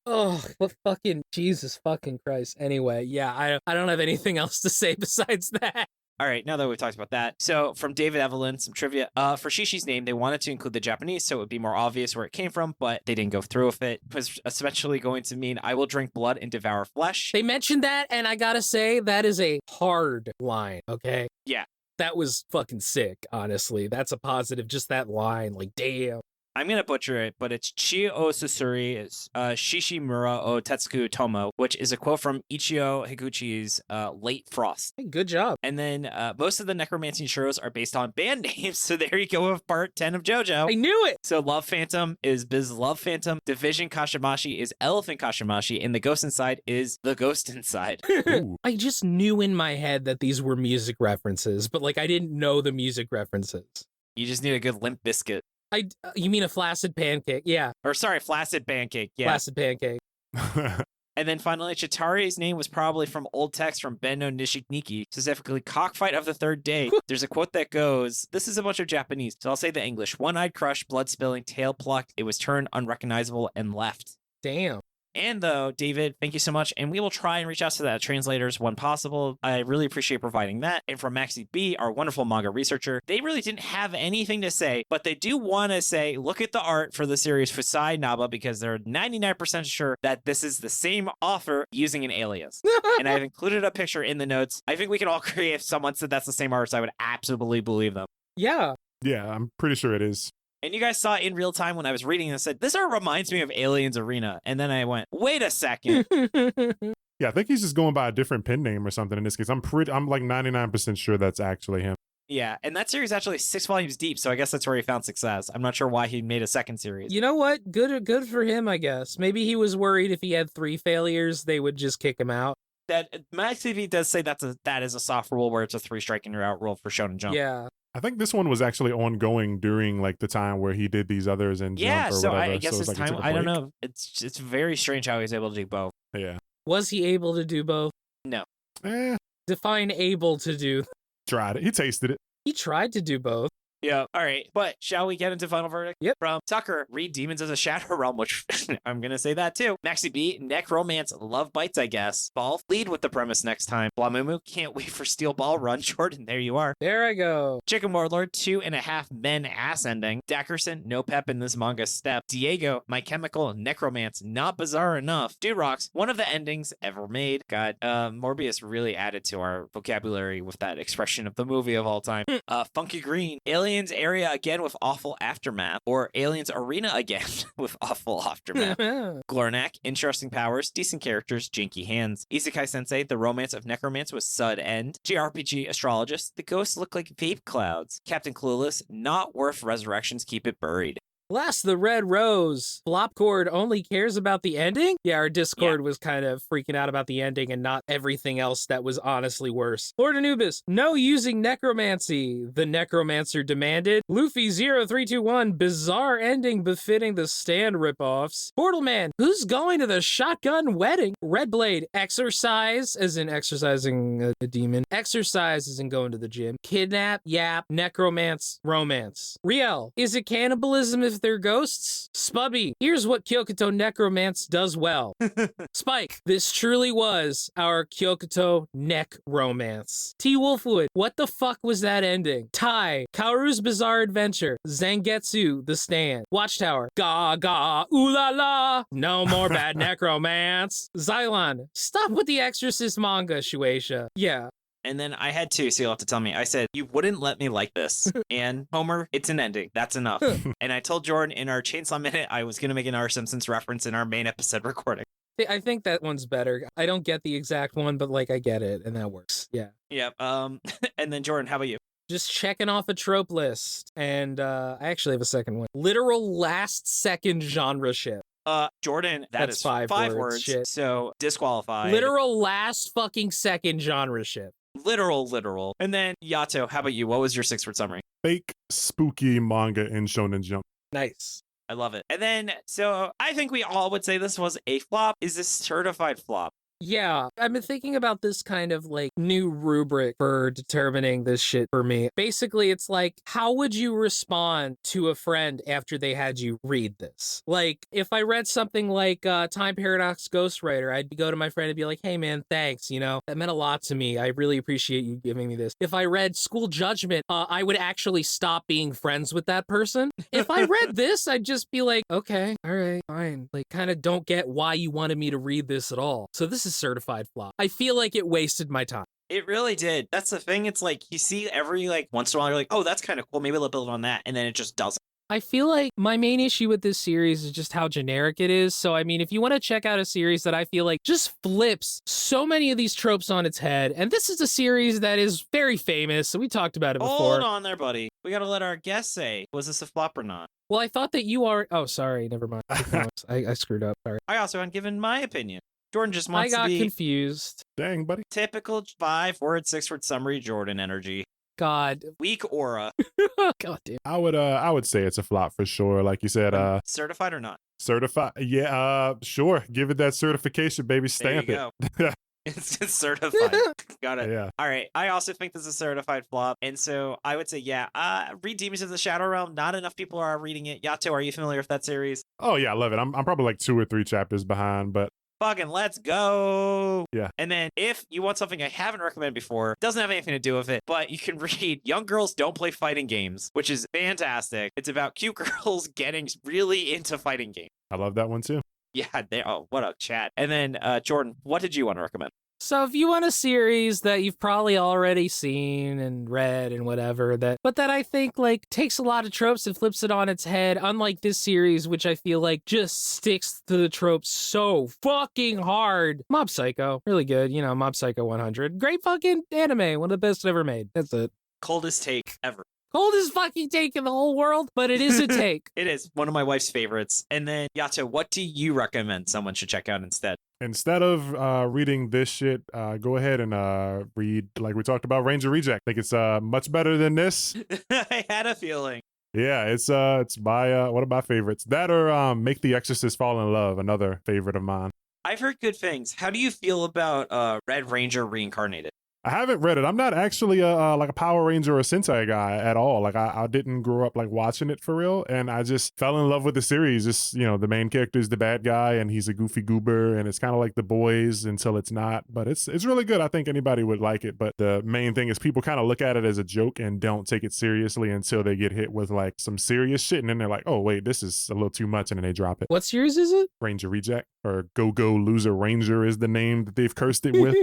Oh, what fucking Jesus fucking Christ. Anyway, yeah, I don't have anything else to say besides that. All right, now that we've talked about that. So from David Evelyn, some trivia. For Shishi's name, they wanted to include the Japanese so it would be more obvious where it came from, but they didn't go through with it. It was essentially going to mean, I will drink blood and devour flesh. They mentioned that, and I gotta say, that is a hard line, okay? Yeah. That was fucking sick, honestly. That's a positive, just that line, like, damn. I'm going to butcher it, but it's Chi o Susuri, Shishimura o Tetsuku Tomo, which is a quote from Ichio Higuchi's Late Frost. Hey, good job. And then most of the necromancy shows are based on band names, so there you go with part 10 of JoJo. I knew it! So Love Phantom is Biz Love Phantom, Division Kashimashi is Elephant Kashimashi, and the Ghost Inside is The Ghost Inside. I just knew in my head that these were music references, but, like, I didn't know the music references. You just need a good Limp Biscuit. You mean a flaccid pancake? Yeah. Or sorry, Flaccid Pancake. Yeah. Flaccid pancake. And then finally, Chitauri's name was probably from old text from Benno Nishiniki, specifically Cockfight of the Third Day. There's a quote that goes, this is a bunch of Japanese, so I'll say the English. One-eyed crush, blood spilling, tail plucked, it was turned unrecognizable and left. Damn. And though, David, thank you so much. And we will try and reach out to the translators when possible. I really appreciate providing that. And from MaxyBee, our wonderful manga researcher, they really didn't have anything to say, but they do want to say, look at the art for the series Fusai Naba, because they're 99% sure that this is the same author using an alias. And I've included a picture in the notes. I think we can all agree if someone said that's the same artist, I would absolutely believe them. Yeah. Yeah, I'm pretty sure it is. And you guys saw it in real time when I was reading and said, this art reminds me of Aliens Arena. And then I went, wait a second. Yeah, I think he's just going by a different pen name or something in this case. I'm like 99% sure that's actually him. Yeah, and that series actually 6 volumes deep, so I guess that's where he found success. I'm not sure why he made a second series. You know what? Good for him, I guess. Maybe he was worried if he had 3 failures, they would just kick him out. That MaxyBee does say that is a soft rule where it's a 3 strike and you're out rule for Shonen Jump. Yeah. I think this one was actually ongoing during like the time where he did these others in yeah, Jump or so whatever. I guess so his like time, I don't know. It's very strange how he's able to do both. Yeah. Was he able to do both? No. Define able to do. Tried it. He tasted it. He tried to do both. Yeah. All right. But shall we get into final verdict? Yep. From Tucker, read Demons of the Shadow Realm, which I'm going to say that too. MaxyBee, Necromance, Love Bites, I guess. Ball, lead with the premise next time. Blamumu, can't wait for Steel Ball Run. Jordan, there you are. There I go. Chicken Warlord, 2.5 men ass ending. Dackerson, no pep in this manga step. Diego, My Chemical, Necromance, not bizarre enough. Dude Rocks, one of the endings ever made. God, Morbius really added to our vocabulary with that expression of the movie of all time. Funky Green, Aliens Area again with awful aftermath, or Aliens Arena again with awful aftermath. Glornak, interesting powers, decent characters, janky hands. Isekai Sensei, the romance of necromance with Sud End. JRPG Astrologist, the ghosts look like vape clouds. Captain Clueless, not worth resurrections, keep it buried. Last the Red Rose. Flopcord only cares about the ending? Yeah, our Discord was kind of freaking out about the ending and not everything else that was honestly worse. Lord Anubis, no using necromancy. The necromancer demanded. Luffy0321, bizarre ending befitting the stand ripoffs. Portal Man, who's going to the shotgun wedding? Red Blade, exercise, as in exercising a demon. Exercise as in going to the gym. Kidnap, yap, necromance, romance. Riel, is it cannibalism if their ghosts? Spubby, here's what Kyokutou Necromance does well. Spike, this truly was our Kyokutou Necromance. T. Wolfwood, what the fuck was that ending? Tai, Kaoru's Bizarre Adventure. Zangetsu, The Stand. Watchtower, Gaga, ooh la la, no more bad necromance. Xylon, stop with the Exorcist manga, Shueisha. Yeah. And then I had two, so you'll have to tell me. I said, you wouldn't let me like this. And Homer, it's an ending. That's enough. And I told Jordan in our Chainsaw Minute I was going to make an R. Simpsons reference in our main episode recording. I think that one's better. I don't get the exact one, but like I get it, and that works. Yeah. Yep. And then Jordan, how about you? Just checking off a trope list. And I actually have a second one. Literal last second genre ship. Jordan, That's is five words. Shit. So disqualified. Literal last fucking second genre ship. Literal. And then Yato, how about you? What was your 6-word summary? Fake spooky manga in Shonen Jump. Nice. I love it. And then, so I think we all would say this was a flop. Is this certified flop? Yeah, I've been thinking about this kind of like new rubric for determining this shit for me. Basically, it's like, how would you respond to a friend after they had you read this? Like, if I read something like Time Paradox Ghostwriter, I'd go to my friend and be like, hey man, thanks, you know, that meant a lot to me. I really appreciate you giving me this. If I read School Judgment, I would actually stop being friends with that person. If I read this, I'd just be like, okay, all right, fine. Like, kind of don't get why you wanted me to read this at all. So this is certified flop. I feel like it wasted my time. It really did. That's the thing. It's like you see every like once in a while, you're like, oh, that's kind of cool. Maybe they'll build on that. And then it just doesn't. I feel like my main issue with this series is just how generic it is. So, I mean, if you want to check out a series that I feel like just flips so many of these tropes on its head, and this is a series that is very famous, so we talked about it before. Hold on there, buddy. We got to let our guest say, was this a flop or not? Well, I thought that you are... Oh, sorry. Never mind. I screwed up. Sorry. I also haven't given my opinion. Jordan just wants to be... I got confused. Dang, buddy. Typical 5-word, 6-word summary Jordan energy. God. Weak aura. God damn. I would say it's a flop for sure. Like you said, certified or not? Certified. Yeah, sure. Give it that certification, baby. Stamp there you it. Go. It's certified. Got it. Yeah. All right. I also think this is a certified flop. And so I would say, yeah, read Demons of the Shadow Realm. Not enough people are reading it. Yato, are you familiar with that series? Oh, yeah, I love it. I'm probably like 2 or 3 chapters behind, but fucking let's go. Yeah. And then if you want something I haven't recommended before, doesn't have anything to do with it, but you can read Young Girls Don't Play Fighting Games, which is fantastic. It's about cute girls getting really into fighting games. I love that one too. Yeah, oh, what a chat. And then Jordan, what did you want to recommend? So if you want a series that you've probably already seen and read and whatever, but that I think like takes a lot of tropes and flips it on its head, unlike this series, which I feel like just sticks to the tropes so fucking hard. Mob Psycho, really good. You know, Mob Psycho 100. Great fucking anime, one of the best ever made. That's it. Coldest take ever. Coldest fucking take in the whole world, but it is a take. It is one of my wife's favorites. And then Yato, what do you recommend someone should check out instead? Instead of reading this shit, go ahead and read, like we talked about, Ranger Reject. I think it's much better than this. I had a feeling. Yeah, it's my one of my favorites. That or Make the Exorcist Fall in Love, another favorite of mine. I've heard good things. How do you feel about Red Ranger Reincarnated? I haven't read it. I'm not actually like a Power Ranger or Sentai guy at all. Like I didn't grow up like watching it for real, and I just fell in love with the series. Just, you know, the main character is the bad guy, and he's a goofy goober, and it's kind of like The Boys until it's not. But it's really good. I think anybody would like it. But the main thing is people kind of look at it as a joke and don't take it seriously until they get hit with like some serious shit, and then they're like, oh wait, this is a little too much, and then they drop it. What series is it? Ranger Reject, or Go Loser Ranger is the name that they've cursed it with.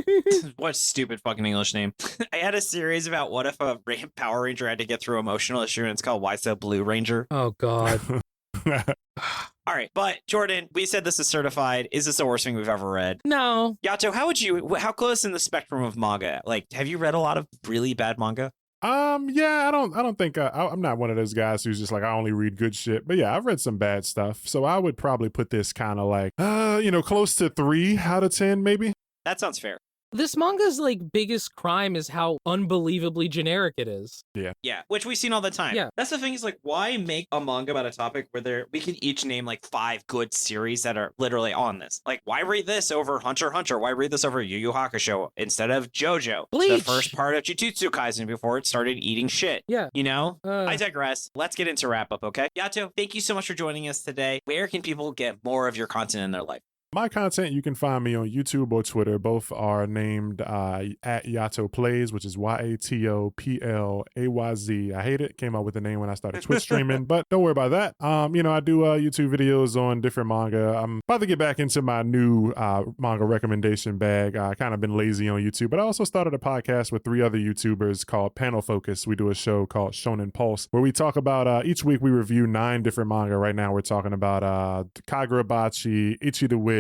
What stupid fucking English name. I had a series about what if a Power Ranger had to get through emotional issue, and it's called Why So Blue Ranger. Oh, God. All right, but Jordan, we said this is certified. Is this the worst thing we've ever read? No. Yato, how close in the spectrum of manga? Like, have you read a lot of really bad manga? Yeah, I don't think I'm not one of those guys who's just like, I only read good shit. But yeah, I've read some bad stuff. So I would probably put this kind of like, close to 3 out of 10, maybe. That sounds fair. This manga's like biggest crime is how unbelievably generic it is. Yeah, which we've seen all the time. Yeah. That's the thing is like, why make a manga about a topic where we can each name like 5 good series that are literally on this? Like, why read this over Hunter x Hunter? Why read this over Yu Yu Hakusho instead of JoJo? Bleach. The first part of Jujutsu Kaisen before it started eating shit. Yeah. You know? I digress. Let's get into wrap up, okay? Yato, thank you so much for joining us today. Where can people get more of your content in their life? My content, you can find me on YouTube or Twitter. Both are named at Yato Plays, which is YATOPLAYZ. I hate it. Came out with the name when I started Twitch streaming, but don't worry about that. I do YouTube videos on different manga. I'm about to get back into my new manga recommendation bag. I kind of been lazy on YouTube, but I also started a podcast with 3 other YouTubers called Panel Focus. We do a show called Shonen Pulse, where we talk about, each week we review 9 different manga. Right now we're talking about Kagurabachi, Ichi the Witch,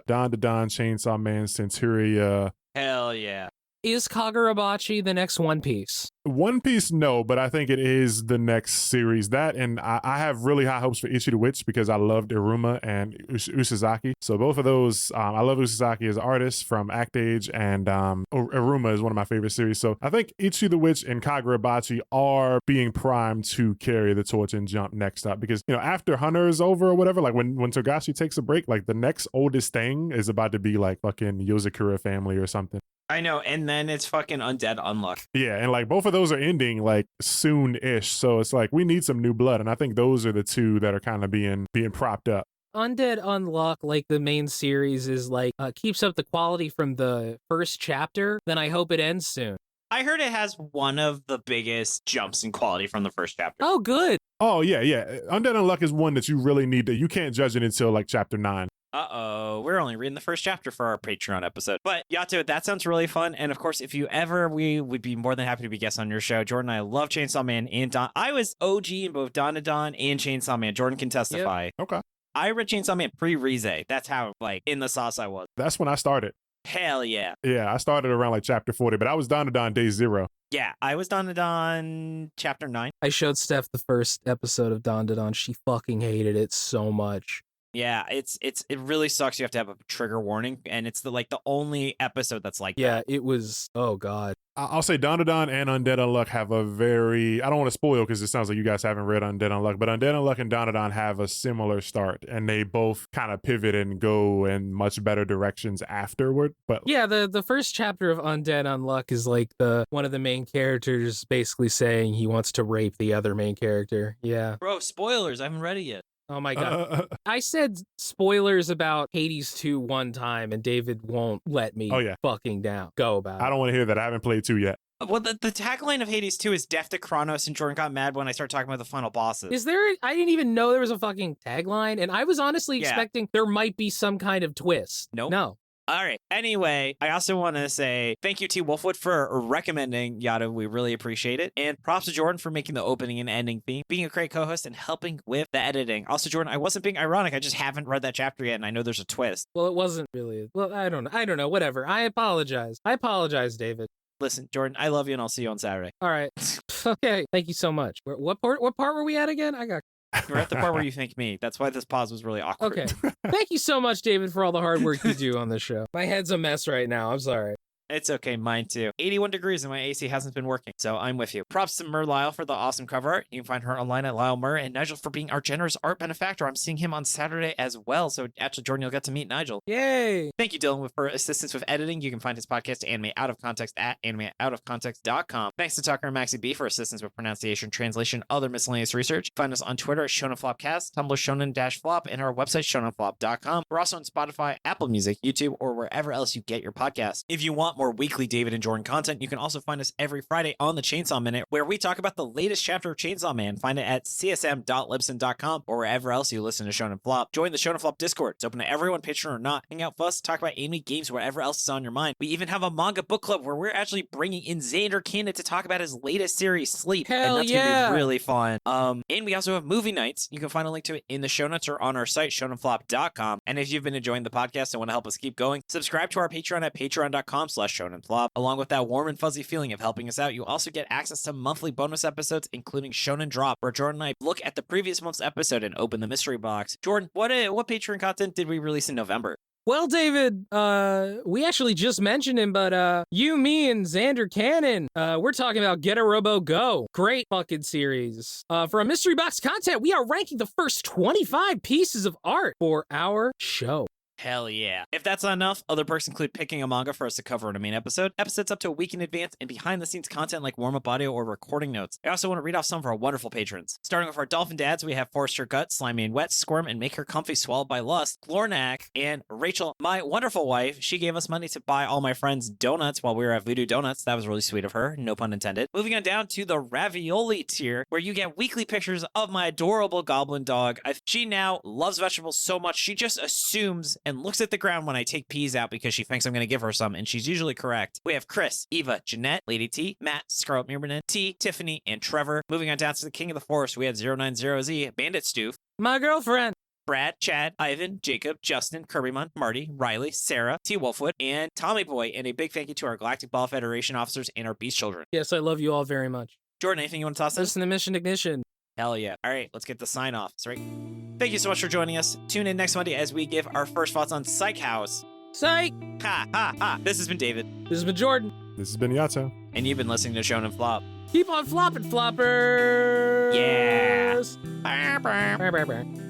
Don Chainsaw Man, Centuria. Hell yeah. Is Kagurabachi the next One Piece? One Piece, no, but I think it is the next series. That, and I have really high hopes for Ichi the Witch because I loved Iruma and Usazaki. So both of those, I love Usazaki as an artist from Act Age, and Iruma is one of my favorite series. So I think Ichi the Witch and Kagurabachi are being primed to carry the torch and Jump next up because, after Hunter is over or whatever, like when Togashi takes a break, like the next oldest thing is about to be like fucking Yozakura Family or something. I know, and then it's fucking Undead Unluck. Yeah, and like both of those are ending like soon-ish, so it's like we need some new blood, and I think those are the 2 that are kind of being propped up. Undead Unluck, like the main series, is like keeps up the quality from the first chapter. Then I hope it ends soon. I heard it has one of the biggest jumps in quality from the first chapter. Oh, good. Oh yeah. Undead Unluck is one that you really need to. You can't judge it until like chapter 9. Uh-oh, we're only reading the first chapter for our Patreon episode. But Yato, that sounds really fun. And of course, if you ever, we would be more than happy to be guests on your show. Jordan and I love Chainsaw Man and Don. I was OG in both Dandadan and Chainsaw Man. Jordan can testify. Yep. Okay. I read Chainsaw Man pre-Rize. That's how, like, in the sauce I was. That's when I started. Hell yeah. Yeah, I started around like chapter 40, but I was Dandadan day 0. Yeah, I was Dandadan chapter 9. I showed Steph the first episode of Dandadan. She fucking hated it so much. Yeah, it really sucks. You have to have a trigger warning, and it's the only episode that's like yeah, that. It was, oh god. I'll say Dandadan and Undead Unluck have a very, I don't want to spoil because it sounds like you guys haven't read Undead Unluck, but Undead Unluck and Dandadan have a similar start, and they both kind of pivot and go in much better directions afterward. But yeah, the first chapter of Undead Unluck is like one of the main characters basically saying he wants to rape the other main character. Yeah. Bro, spoilers. I haven't read it yet. Oh my god. I said spoilers about Hades 2 one time and David won't let me fucking go about it. I don't want to hear that. I haven't played 2 yet. Well, the tagline of Hades 2 is Death to Kronos, and Jordan got mad when I started talking about the final bosses. Is there? I didn't even know there was a fucking tagline, and I was honestly expecting there might be some kind of twist. Nope. No. All right. Anyway, I also want to say thank you to Wolfwood for recommending Yato. We really appreciate it. And props to Jordan for making the opening and ending theme, being a great co-host, and helping with the editing. Also, Jordan, I wasn't being ironic. I just haven't read that chapter yet, and I know there's a twist. Well, it wasn't really. Well, I don't know. Whatever. I apologize, David. Listen, Jordan, I love you, and I'll see you on Saturday. All right. Okay. Thank you so much. What part were we at again? We're at the part where you thank me. That's why this pause was really awkward. Okay. Thank you so much, David, for all the hard work you do on this show. My head's a mess right now. I'm sorry. It's okay, mine too. 81 degrees and my AC hasn't been working, so I'm with you. Props to Merliel for the awesome cover art. You can find her online at Lyle Murr, and Nigel for being our generous art benefactor. I'm seeing him on Saturday as well, so actually, Jordan, you'll get to meet Nigel. Yay! Thank you, Dylan, for assistance with editing. You can find his podcast, Anime Out of Context, at animeoutofcontext.com. Thanks to Tucker and MaxyBee for assistance with pronunciation, translation, other miscellaneous research. Find us on Twitter at ShonenFlopcast, Tumblr Shonen-Flop, and our website, ShonenFlop.com. We're also on Spotify, Apple Music, YouTube, or wherever else you get your podcasts. If you want more weekly David and Jordan content, you can also find us every Friday on the Chainsaw Minute, where we talk about the latest chapter of Chainsaw Man. Find it at csm.libsyn.com or wherever else you listen to Shonen Flop. Join the Shonen Flop Discord. It's open to everyone, Patreon or not. Hang out with us, talk about anime, games, whatever else is on your mind. We even have a manga book club where we're actually bringing in Xander Cannon to talk about his latest series, Sleep. Hell and that's yeah! gonna be really fun. And we also have movie nights. You can find a link to it in the show notes or on our site, shonenflop.com. And if you've been enjoying the podcast and want to help us keep going, subscribe to our Patreon at patreon.com/shonenflop. Along with that warm and fuzzy feeling of helping us out, you also get access to monthly bonus episodes, including Shonen Drop, where Jordan and I look at the previous month's episode and open the mystery box. Jordan, what Patreon content did we release in November? Well, David, we actually just mentioned him, but you, me, and Xander Cannon, we're talking about Get a Robo Go. Great fucking series. For a mystery box content, we are ranking the first 25 pieces of art for our show. Hell yeah. If that's not enough, other perks include picking a manga for us to cover in a main episode, episodes up to a week in advance, and behind-the-scenes content like warm-up audio or recording notes. I also want to read off some of our wonderful patrons. Starting with our dolphin dads, we have Forrester Gut, Slimy and Wet, Squirm, and Make Her Comfy Swallowed by Lust, Glornak, and Rachel, my wonderful wife. She gave us money to buy all my friends donuts while we were at Voodoo Donuts. That was really sweet of her, no pun intended. Moving on down to the Ravioli tier, where you get weekly pictures of my adorable goblin dog. She now loves vegetables so much, she just assumes and looks at the ground when I take peas out because she thinks I'm going to give her some, and she's usually correct. We have Chris, Eva, Jeanette, Lady T, Matt, Scarlet Mirmanen, T, Tiffany, and Trevor. Moving on down to the King of the Forest, we had 090Z, Bandit Stoof, My girlfriend. Brad, Chad, Ivan, Jacob, Justin, Kirbymon, Marty, Riley, Sarah, T. Wolfwood, and Tommy Boy. And a big thank you to our Galactic Ball Federation officers and our Beast Children. Yes, I love you all very much. Jordan, anything you want to toss in? Listen to Mission Ignition. Hell yeah. All right, let's get the sign off. Right. Thank you so much for joining us. Tune in next Monday as we give our first thoughts on Psych House. Psych! Ha, ha, ha. This has been David. This has been Jordan. This has been Yato. And you've been listening to Shonen Flop. Keep on flopping, floppers! Yeah. Brr, brr, brr.